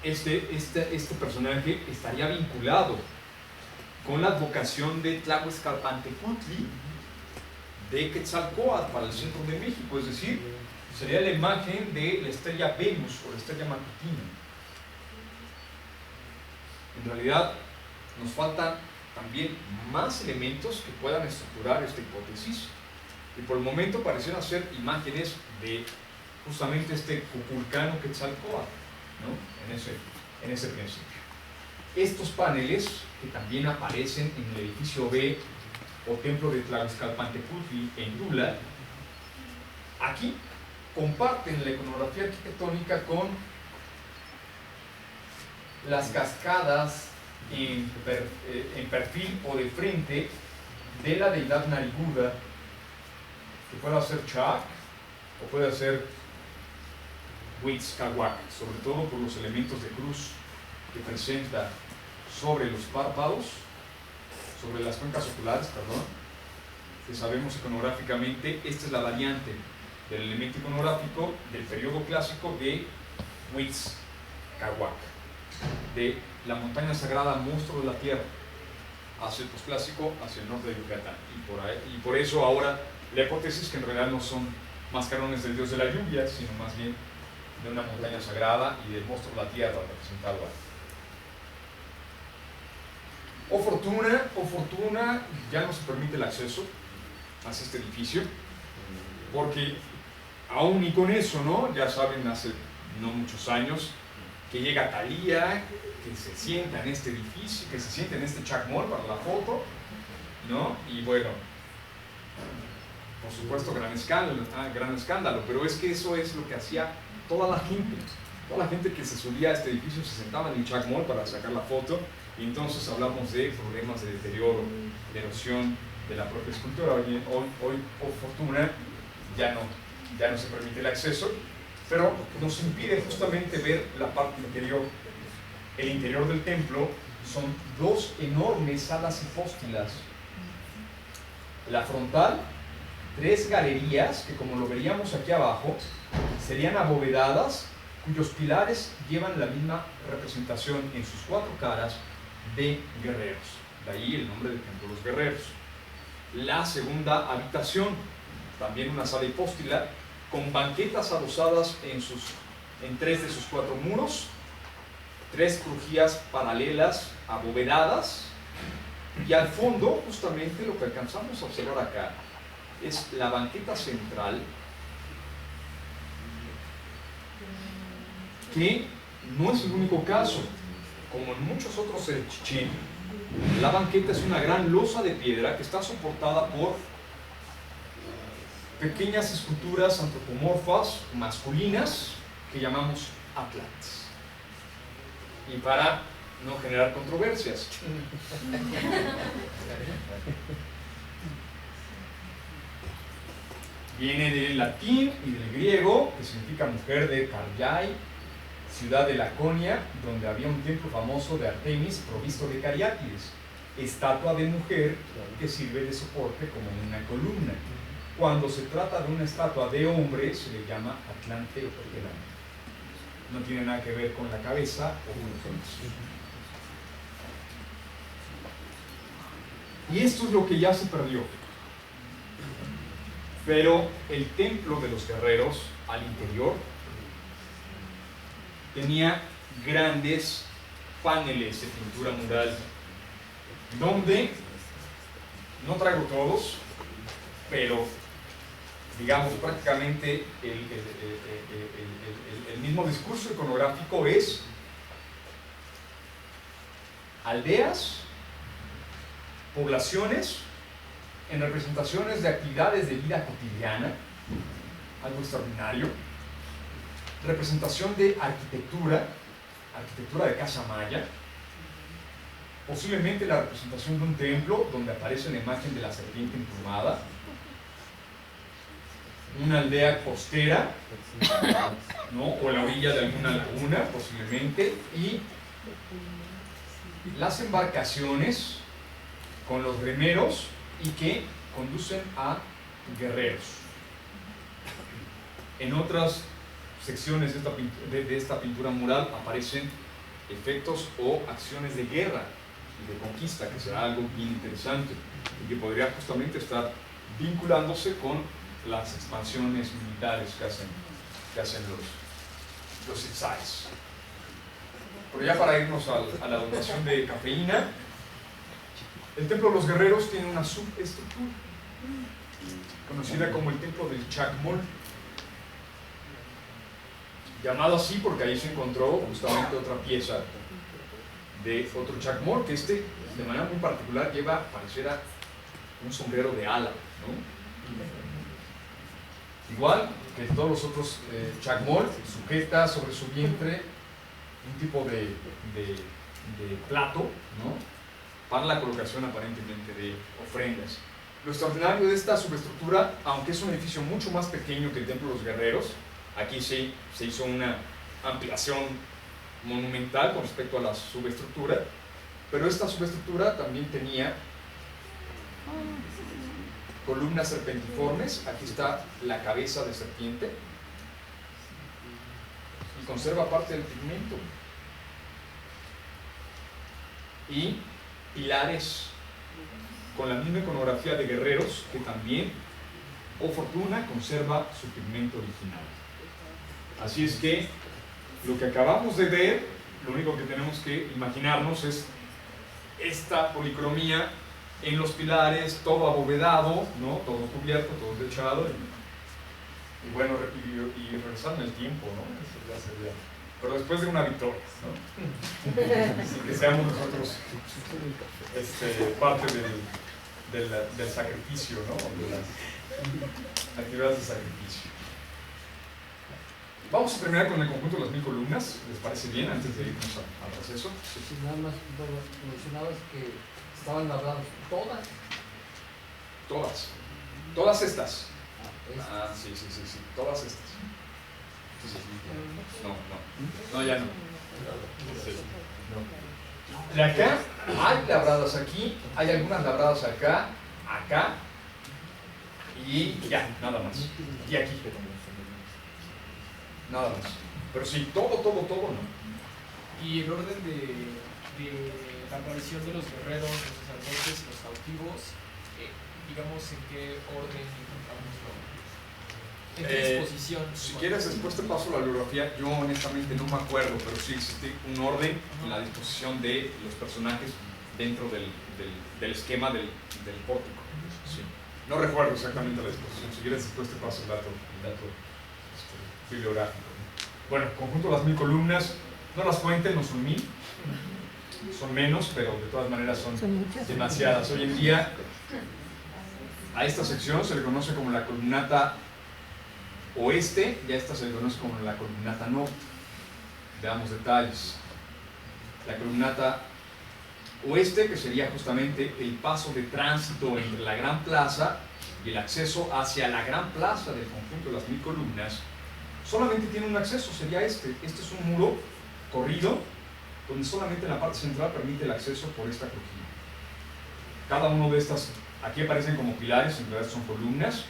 S1: este personaje estaría vinculado con la advocación de Tlahuescalpantecutli de Quetzalcóatl para el centro de México, es decir, sería la imagen de la estrella Venus o la estrella matutina. En realidad nos faltan también más elementos que puedan estructurar esta hipótesis, y por el momento parecieron ser imágenes de justamente este Cuculcano Quetzalcóatl, ¿no? en ese principio. Estos paneles, que también aparecen en el edificio B o templo de Tlahuescalpantecutli en Tula, aquí comparten la iconografía arquitectónica con las cascadas en perfil o de frente de la deidad nariguda, que pueda ser Chak o puede ser Huitzcahuac, sobre todo por los elementos de cruz que presenta sobre los párpados, sobre las cuencas oculares, perdón, que sabemos iconográficamente. Esta es la variante del elemento iconográfico del periodo clásico de Huitzcahuac, de la montaña sagrada monstruo de la tierra, hacia el posclásico, hacia el norte de Yucatán. Y por eso ahora la hipótesis que en realidad no son mascarones del dios de la lluvia, sino más bien de una montaña sagrada y del monstruo de la tierra representado ahí. O fortuna, ya no se permite el acceso hacia este edificio, porque aún y con eso, ¿no? Ya saben, hace no muchos años, que llega Thalía, que se sienta en este edificio, que se sienta en este chacmol para la foto, ¿no? Y bueno, por supuesto, gran escándalo, pero es que eso es lo que hacía toda la gente que se subía a este edificio se sentaba en el chacmol para sacar la foto, y entonces hablamos de problemas de deterioro, de erosión de la propia escultura. Hoy por fortuna, ya no se permite el acceso, pero nos impide justamente ver la parte interior. El interior del templo son dos enormes salas hipóstilas. La frontal, 3 galerías que, como lo veríamos aquí abajo, serían abovedadas, cuyos pilares llevan la misma representación en sus 4 caras de guerreros. De ahí el nombre del templo de los guerreros. La segunda habitación, también una sala hipóstila, con banquetas adosadas en 3 de sus 4 muros, 3 crujías paralelas abovedadas, y al fondo, justamente lo que alcanzamos a observar acá, es la banqueta central, que no es el único caso. Como en muchos otros de Chichén, la banqueta es una gran losa de piedra que está soportada por pequeñas esculturas antropomorfas masculinas que llamamos atlantes. Y para no generar controversias, viene del latín y del griego, que significa mujer de Cardiai, ciudad de Laconia, donde había un templo famoso de Artemis provisto de cariátides, estatua de mujer que sirve de soporte como una columna. Cuando se trata de una estatua de hombre, se le llama atlante o portelano. No tiene nada que ver con la cabeza o con los hombros. Y esto es lo que ya se perdió. Pero el templo de los guerreros, al interior, tenía grandes paneles de pintura mural, donde, no traigo todos, pero digamos prácticamente el mismo discurso iconográfico es aldeas, poblaciones, en representaciones de actividades de vida cotidiana, algo extraordinario, representación de arquitectura de casa maya, posiblemente la representación de un templo donde aparece la imagen de la serpiente emplumada, una aldea costera, ¿no? O la orilla de alguna laguna, posiblemente, y las embarcaciones con los remeros y que conducen a guerreros. En otras secciones de esta pintura mural aparecen efectos o acciones de guerra y de conquista, que será algo bien interesante y que podría justamente estar vinculándose con las expansiones militares que hacen los Itzais. Pero ya para irnos a la donación de cafeína, el Templo de los Guerreros tiene una subestructura conocida como el Templo del Chacmol, llamado así porque ahí se encontró justamente otra pieza de otro chacmol, que de manera muy particular lleva, pareciera, un sombrero de ala, ¿no? Igual que todos los otros chacmol, sujeta sobre su vientre un tipo de de plato, ¿no? Para la colocación aparentemente de ofrendas. Lo extraordinario de esta subestructura, aunque es un edificio mucho más pequeño que el Templo de los Guerreros, aquí sí se hizo una ampliación monumental con respecto a la subestructura, pero esta subestructura también tenía columnas serpentiformes. Aquí está la cabeza de serpiente y conserva parte del pigmento, y pilares con la misma iconografía de guerreros, que también, oh fortuna, conserva su pigmento original. Así es que lo que acabamos de ver, lo único que tenemos que imaginarnos es esta policromía en los pilares, todo abovedado, ¿no? Todo cubierto, todo techado, y bueno, y regresar en el tiempo, ¿no? Eso ya sería, pero después de una victoria, ¿no? Sin que seamos nosotros parte del sacrificio, ¿no? De las actividades de sacrificio. Vamos a terminar con el conjunto de las 1000 columnas, ¿les parece bien? Antes de irnos al receso.
S5: Sí, nada más mencionabas que estaban labradas
S1: Todas estas.
S5: estas.
S1: Sí, todas estas. No, ya no. Sí. De acá hay labradas aquí, hay algunas labradas acá, y ya, nada más. Y aquí. Nada más. Pero sí, todo, no.
S6: Y el orden de la aparición de los guerreros, los sacerdotes y los cautivos, digamos, ¿en qué orden encontramos? ¿En qué disposición?
S1: Si quieres, después te paso la bibliografía. Yo honestamente no me acuerdo, pero sí existe un orden en la disposición de los personajes dentro del esquema del pórtico. Sí. No recuerdo exactamente la disposición. Si quieres, después te paso el dato bibliográfico. Bueno, conjunto de las 1000 columnas, no las cuenten, no son 1000, son menos, pero de todas maneras son demasiadas. Hoy en día a esta sección se le conoce como la columnata oeste, y a esta se le conoce como la columnata norte. Veamos detalles. La columnata oeste, que sería justamente el paso de tránsito entre la gran plaza y el acceso hacia la gran plaza del conjunto de las 1000 columnas, solamente tiene un acceso, sería este. Este es un muro corrido, donde solamente en la parte central permite el acceso por esta crujín. Cada uno de estas, aquí aparecen como pilares, en realidad son columnas.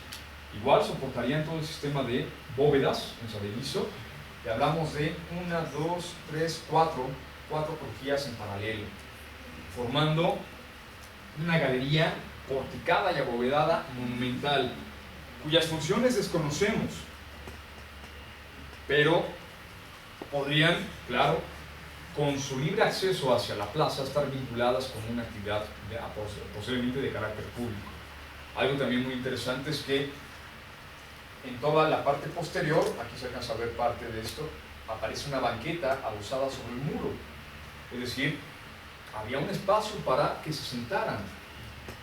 S1: Igual soportarían todo el sistema de bóvedas en sabelizo, y hablamos de 1, 2, 3, 4 crujías en paralelo, formando una galería porticada y abovedada monumental, cuyas funciones desconocemos, pero podrían, claro, con su libre acceso hacia la plaza, estar vinculadas con una actividad posiblemente de carácter público. Algo también muy interesante es que en toda la parte posterior, aquí se alcanza a ver parte de esto, aparece una banqueta adosada sobre el muro. Es decir, había un espacio para que se sentaran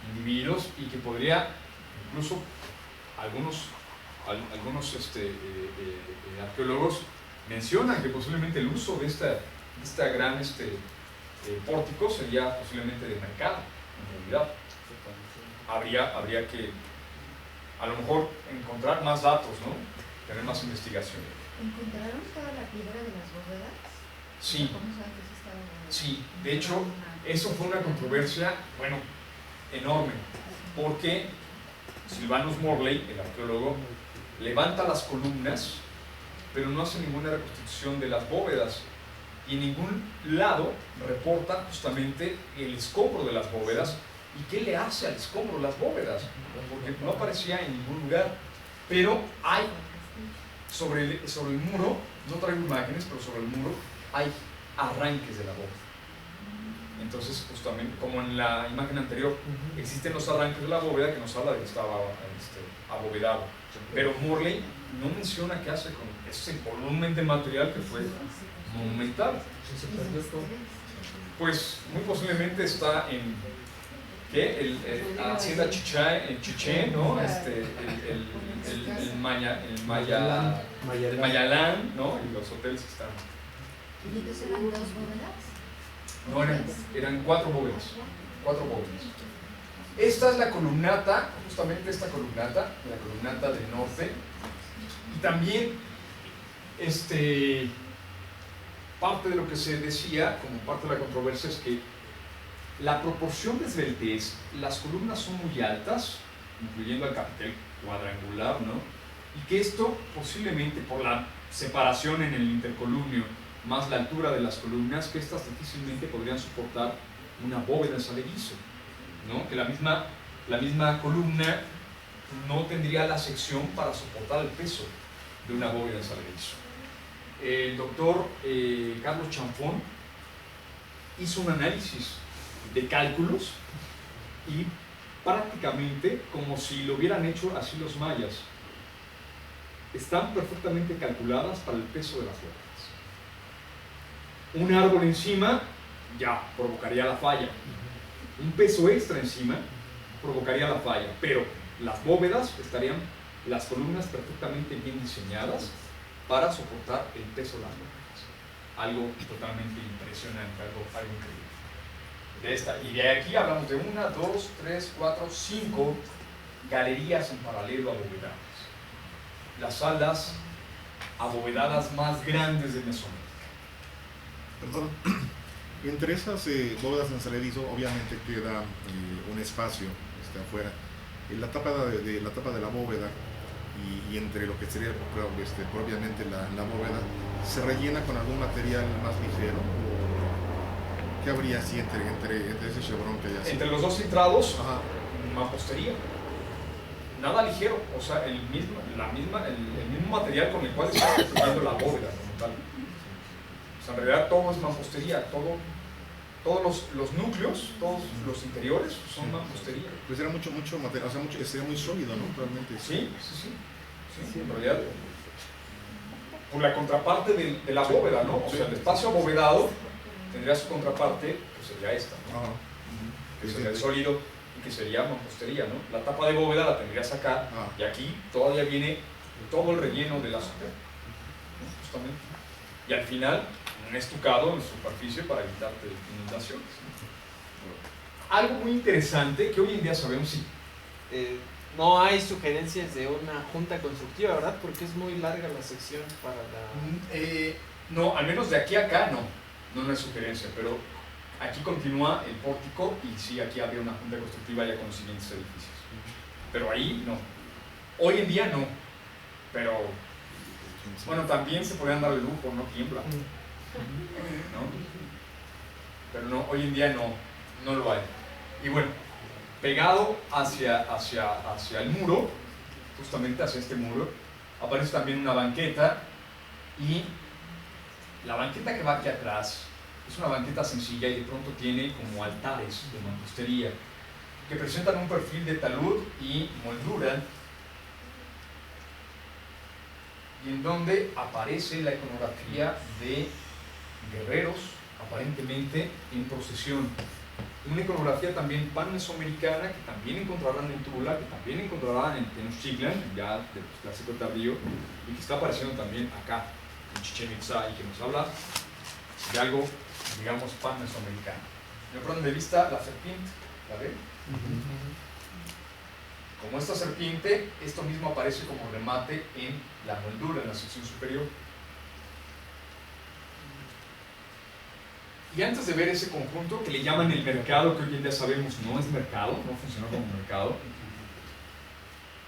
S1: individuos, y que podría, incluso algunos arqueólogos mencionan que posiblemente el uso de esta gran pórtico sería posiblemente de mercado, en realidad. Habría que a lo mejor encontrar más datos, ¿no? Tener más investigación.
S2: ¿Encontraron toda la piedra de las bóvedas?
S1: Sí,
S2: ¿Cómo saben que sí estaba?
S1: sí. De hecho, eso fue una controversia, bueno, enorme, porque Sylvanus Morley, el arqueólogo, levanta las columnas, pero no hace ninguna reconstrucción de las bóvedas, y en ningún lado reporta justamente el escombro de las bóvedas. ¿Y qué le hace al escombro las bóvedas? Porque no aparecía en ningún lugar. Pero hay, sobre el muro, no traigo imágenes, pero sobre el muro hay arranques de la bóveda. Entonces, justamente, como en la imagen anterior, existen los arranques de la bóveda, que nos habla de que estaba abovedado. Pero Morley no menciona qué hace con ese volumen de material que fue monumental.
S5: Se perdió todo.
S1: Pues muy posiblemente está en Hacienda Chichén, ¿no? El Mayalán, ¿no? Y los hoteles que están.
S2: ¿Y entonces eran 2 bóvedas?
S1: No, eran 4 bóvedas. 4 bóvedas. Esta es la columnata, justamente esta columnata, la columnata del norte. Y también, parte de lo que se decía, como parte de la controversia, es que la proporción de esbeltez, las columnas son muy altas, incluyendo el capitel cuadrangular, ¿no? Y que esto posiblemente por la separación en el intercolumnio más la altura de las columnas, que estas difícilmente podrían soportar una bóveda en saledizo, ¿no? Que la misma columna no tendría la sección para soportar el peso de una bóveda en saledizo. El doctor Carlos Chanfón hizo un análisis de cálculos y prácticamente como si lo hubieran hecho así los mayas, están perfectamente calculadas para el peso de las bóvedas. Un árbol encima ya provocaría la falla, un peso extra encima provocaría la falla, pero las bóvedas estarían, las columnas perfectamente bien diseñadas para soportar el peso de las bóvedas. Algo totalmente impresionante, algo increíble. Y de aquí hablamos de 1, 2, 3, 4, 5 galerías en paralelo abovedadas. Las salas abovedadas más grandes de Mesoamérica.
S7: Perdón. Entre esas bóvedas en saledizo obviamente queda un espacio afuera. En la tapa de la bóveda y entre lo que sería propiamente la bóveda, ¿se rellena con algún material más ligero? ¿Qué habría así entre ese chevron que hay así?
S1: Entre los dos entrados, mampostería. Nada ligero, o sea, el mismo material con el cual está construyendo la bóveda como tal. O sea, en realidad todo es mampostería, todos los núcleos, todos los interiores son mampostería.
S7: Pues era mucho material, o sea, sería muy sólido, ¿no? Realmente.
S1: Sí, en realidad. Por la contraparte de la bóveda, ¿no? O sea, el espacio abovedado tendría su contraparte, que sería esta, ¿no? Que sería el sólido y que sería mampostería, ¿no? La tapa de bóveda la tendrías acá y aquí todavía viene todo el relleno de la azotea, ¿no? Justamente. Y al final, un estucado en superficie para evitarte inundaciones, ¿no? Algo muy interesante que hoy en día sabemos, sí.
S8: No hay sugerencias de una junta constructiva, ¿verdad? Porque es muy larga la sección para la...
S1: no, al menos de aquí a acá no es sugerencia, pero aquí continúa el pórtico y sí, aquí habría una junta constructiva ya con los siguientes edificios. Pero ahí no. Hoy en día no. Pero, bueno, también se podrían dar el lujo, no tiembla. ¿No? Pero no, hoy en día no lo hay. Y bueno, pegado hacia el muro, justamente hacia este muro, aparece también una banqueta, y la banqueta que va aquí atrás es una banqueta sencilla y de pronto tiene como altares de mampostería que presentan un perfil de talud y moldura, y en donde aparece la iconografía de guerreros aparentemente en procesión. Una iconografía también pan-mesoamericana que también encontrarán en Tula, que también encontrarán en Tenochtitlan, ya del clásico tardío, y que está apareciendo también acá en Chichén Itzá, y que nos habla de algo, digamos, pan-mesoamericano. No pierdan de vista la serpiente, ¿la ven? Como esta serpiente, esto mismo aparece como remate en la moldura, en la sección superior. Y antes de ver ese conjunto que le llaman el mercado, que hoy en día sabemos no es mercado, no funcionó como mercado,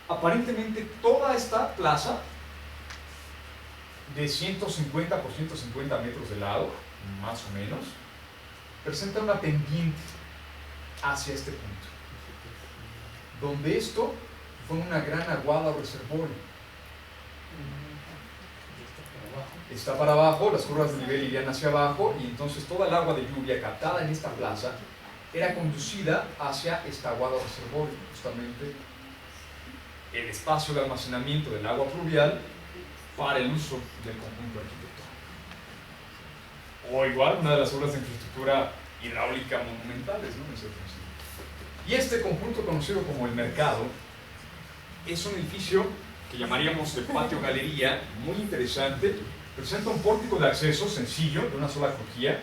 S1: aparentemente toda esta plaza de 150 por 150 metros de lado, más o menos, presenta una pendiente hacia este punto, donde esto fue una gran aguada o reservorio. Está para abajo, las curvas de nivel irían hacia abajo, y entonces toda el agua de lluvia captada en esta plaza era conducida hacia esta aguada o reservorio, justamente el espacio de almacenamiento del agua pluvial para el uso del conjunto arquitectónico. O igual una de las obras de infraestructura hidráulica monumentales, ¿no? Y este conjunto, conocido como el mercado, es un edificio que llamaríamos de patio-galería, muy interesante. Presenta un pórtico de acceso sencillo, de una sola crujía,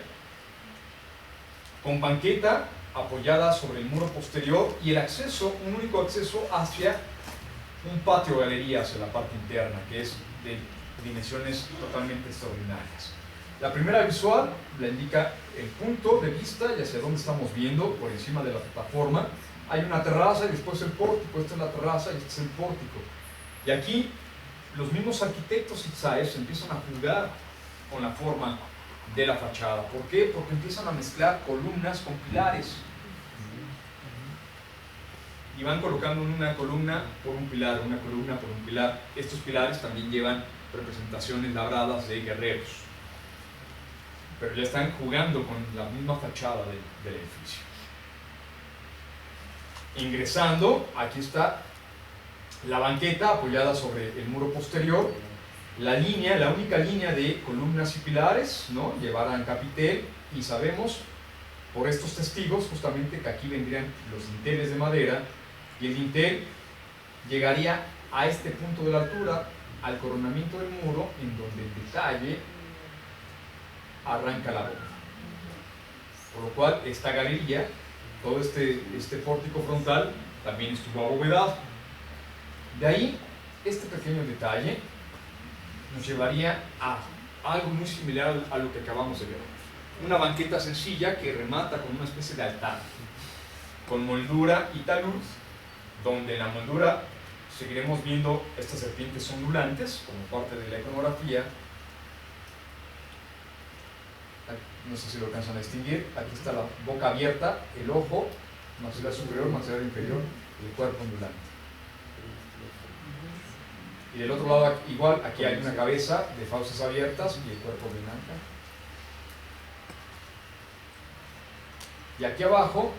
S1: con banqueta apoyada sobre el muro posterior y el acceso, un único acceso hacia un patio galería hacia la parte interna, que es de dimensiones totalmente extraordinarias. La primera visual la indica el punto de vista y hacia dónde estamos viendo, por encima de la plataforma. Hay una terraza y después el pórtico. Esta es la terraza y este es el pórtico. Y aquí los mismos arquitectos itzáes empiezan a jugar con la forma de la fachada. ¿Por qué? Porque empiezan a mezclar columnas con pilares. Y van colocando una columna por un pilar, una columna por un pilar. Estos pilares también llevan representaciones labradas de guerreros. Pero ya están jugando con la misma fachada del edificio. Ingresando, aquí está la banqueta apoyada sobre el muro posterior. La única línea de columnas y pilares, ¿no?, llevada en capitel, y sabemos por estos testigos justamente que aquí vendrían los dinteles de madera, y el dintel llegaría a este punto de la altura, al coronamiento del muro, en donde el detalle arranca la boca. Por lo cual esta galería, todo este pórtico frontal, también estuvo abovedado. De ahí, este pequeño detalle nos llevaría a algo muy similar a lo que acabamos de ver. Una banqueta sencilla que remata con una especie de altar, con moldura y talud, donde en la moldura seguiremos viendo estas serpientes ondulantes como parte de la iconografía. No sé si lo alcanzan a distinguir. Aquí está la boca abierta, el ojo, maxilar superior, maxilar inferior y el cuerpo ondulante. Y del otro lado, igual, aquí hay una cabeza de fauces abiertas y el cuerpo blanco. Y aquí abajo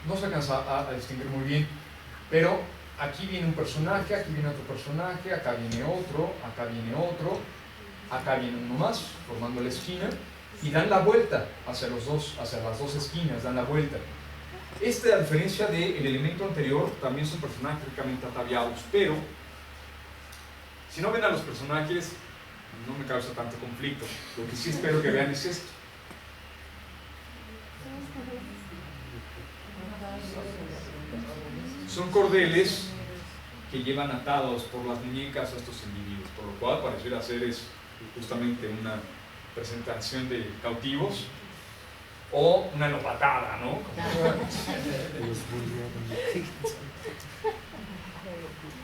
S1: no se alcanza a distinguir muy bien, pero aquí viene un personaje, aquí viene otro personaje, acá viene otro, acá viene otro, acá viene uno más, formando la esquina, y dan la vuelta hacia las dos esquinas, dan la vuelta. A diferencia del elemento anterior, también son personajes ricamente ataviados, pero si no ven a los personajes, no me causa tanto conflicto. Lo que sí espero que vean es esto. Son cordeles que llevan atados por las muñecas a estos individuos, por lo cual pareciera ser justamente una presentación de cautivos o una novatada, ¿no?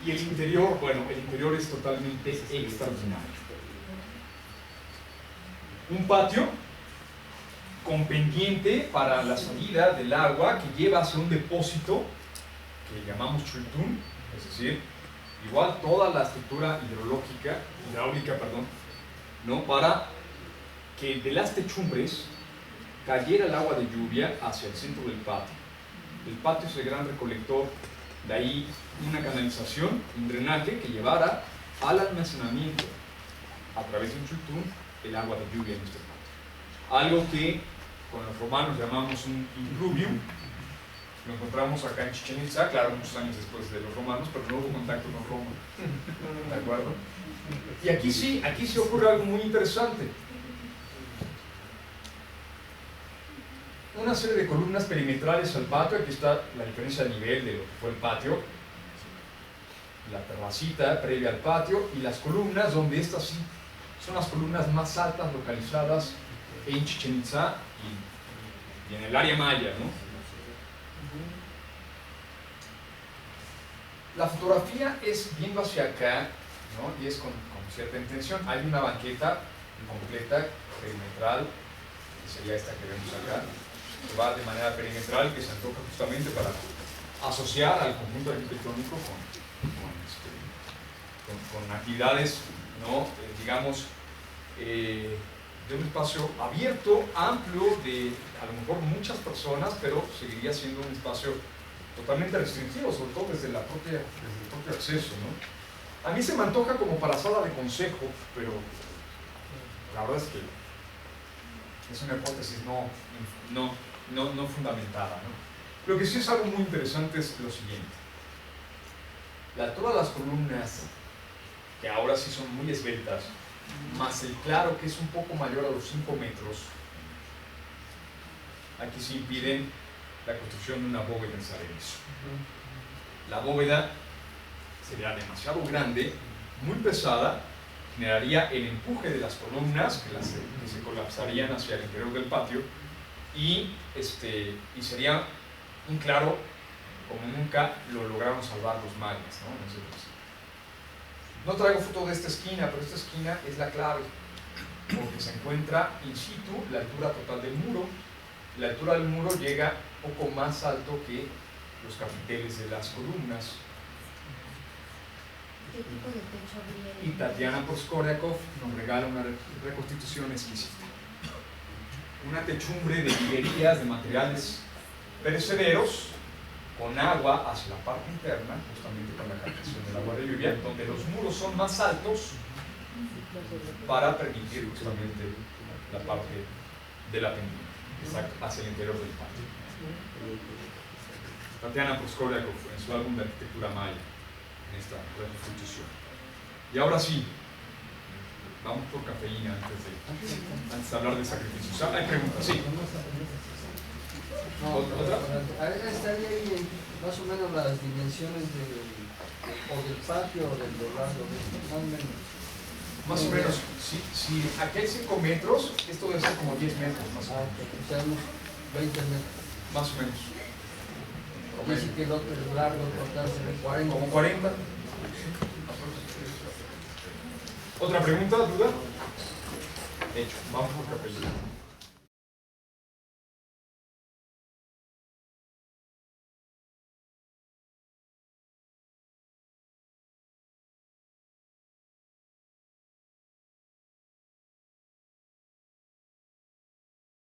S1: Y el interior, bueno, el interior es totalmente extraordinario. Un patio con pendiente para la salida del agua que lleva hacia un depósito que llamamos chultún, es decir, igual toda la estructura hidráulica, ¿no?, para que de las techumbres cayera el agua de lluvia hacia el centro del patio. El patio es el gran recolector, de ahí una canalización, un drenaje que llevara al almacenamiento a través de un chultún el agua de lluvia en este patio. Algo que con los romanos llamamos un impluvium. Lo encontramos acá en Chichén Itzá, claro, muchos años después de los romanos, pero no hubo contacto con Roma. ¿De acuerdo? Y aquí sí ocurre algo muy interesante. Una serie de columnas perimetrales al patio. Aquí está la diferencia de nivel de lo que fue el patio, la terracita previa al patio, y las columnas, donde estas sí son las columnas más altas localizadas en Chichén Itzá y en el área maya, ¿no? La fotografía es viendo hacia acá, ¿no?, y es con cierta intención. Hay una banqueta completa, perimetral, que sería esta que vemos acá, que va de manera perimetral, que se antoja justamente para asociar al conjunto arquitectónico con actividades, ¿no?, digamos, de un espacio abierto, amplio, de a lo mejor muchas personas, pero seguiría siendo un espacio totalmente restringido, sobre todo desde el propio acceso, ¿no? A mí se me antoja como para sala de consejo, pero la verdad es que es una hipótesis no fundamentada, ¿no? Lo que sí es algo muy interesante es lo siguiente. La altura de las columnas, que ahora sí son muy esbeltas, más el claro, que es un poco mayor a los 5 metros, aquí sí impiden la construcción de una bóveda en Sarenis. La bóveda sería demasiado grande, muy pesada, generaría el empuje de las columnas que se colapsarían hacia el interior del patio y sería un claro como nunca lo lograron salvar los mayas, ¿no? Entonces, no traigo foto de esta esquina, pero esta esquina es la clave porque se encuentra in situ la altura total del muro. La altura del muro llega un poco más alto que los capiteles de las columnas.
S2: ¿Qué tipo de techo habría ahí?
S1: Y Tatiana Proskoriakov nos regala una reconstitución exquisita. Una techumbre de viguerías de materiales perecederos con agua hacia la parte interna, justamente con la captación del agua de lluvia, donde los muros son más altos para permitir justamente la parte de la pendiente, exacto, hacia el interior del patio. Tatiana Proskoriakov en su álbum de arquitectura maya, en esta reconstitución. Y ahora sí, vamos por cafeína antes de hablar de sacrificios. ¿Hay preguntas? Sí.
S5: No,
S1: ¿Otra?
S5: estaría ahí más o menos las dimensiones del patio o del largo, más o menos.
S1: Más o menos, si aquí hay 5 metros, esto debe ser como 10 metros, más o menos.
S5: O sea, unos 20 metros.
S1: Más o menos.
S5: Dice que el otro es largo, total se ve 40.
S1: Como 40. ¿Otra pregunta, duda? Hecho, vamos por cafeína.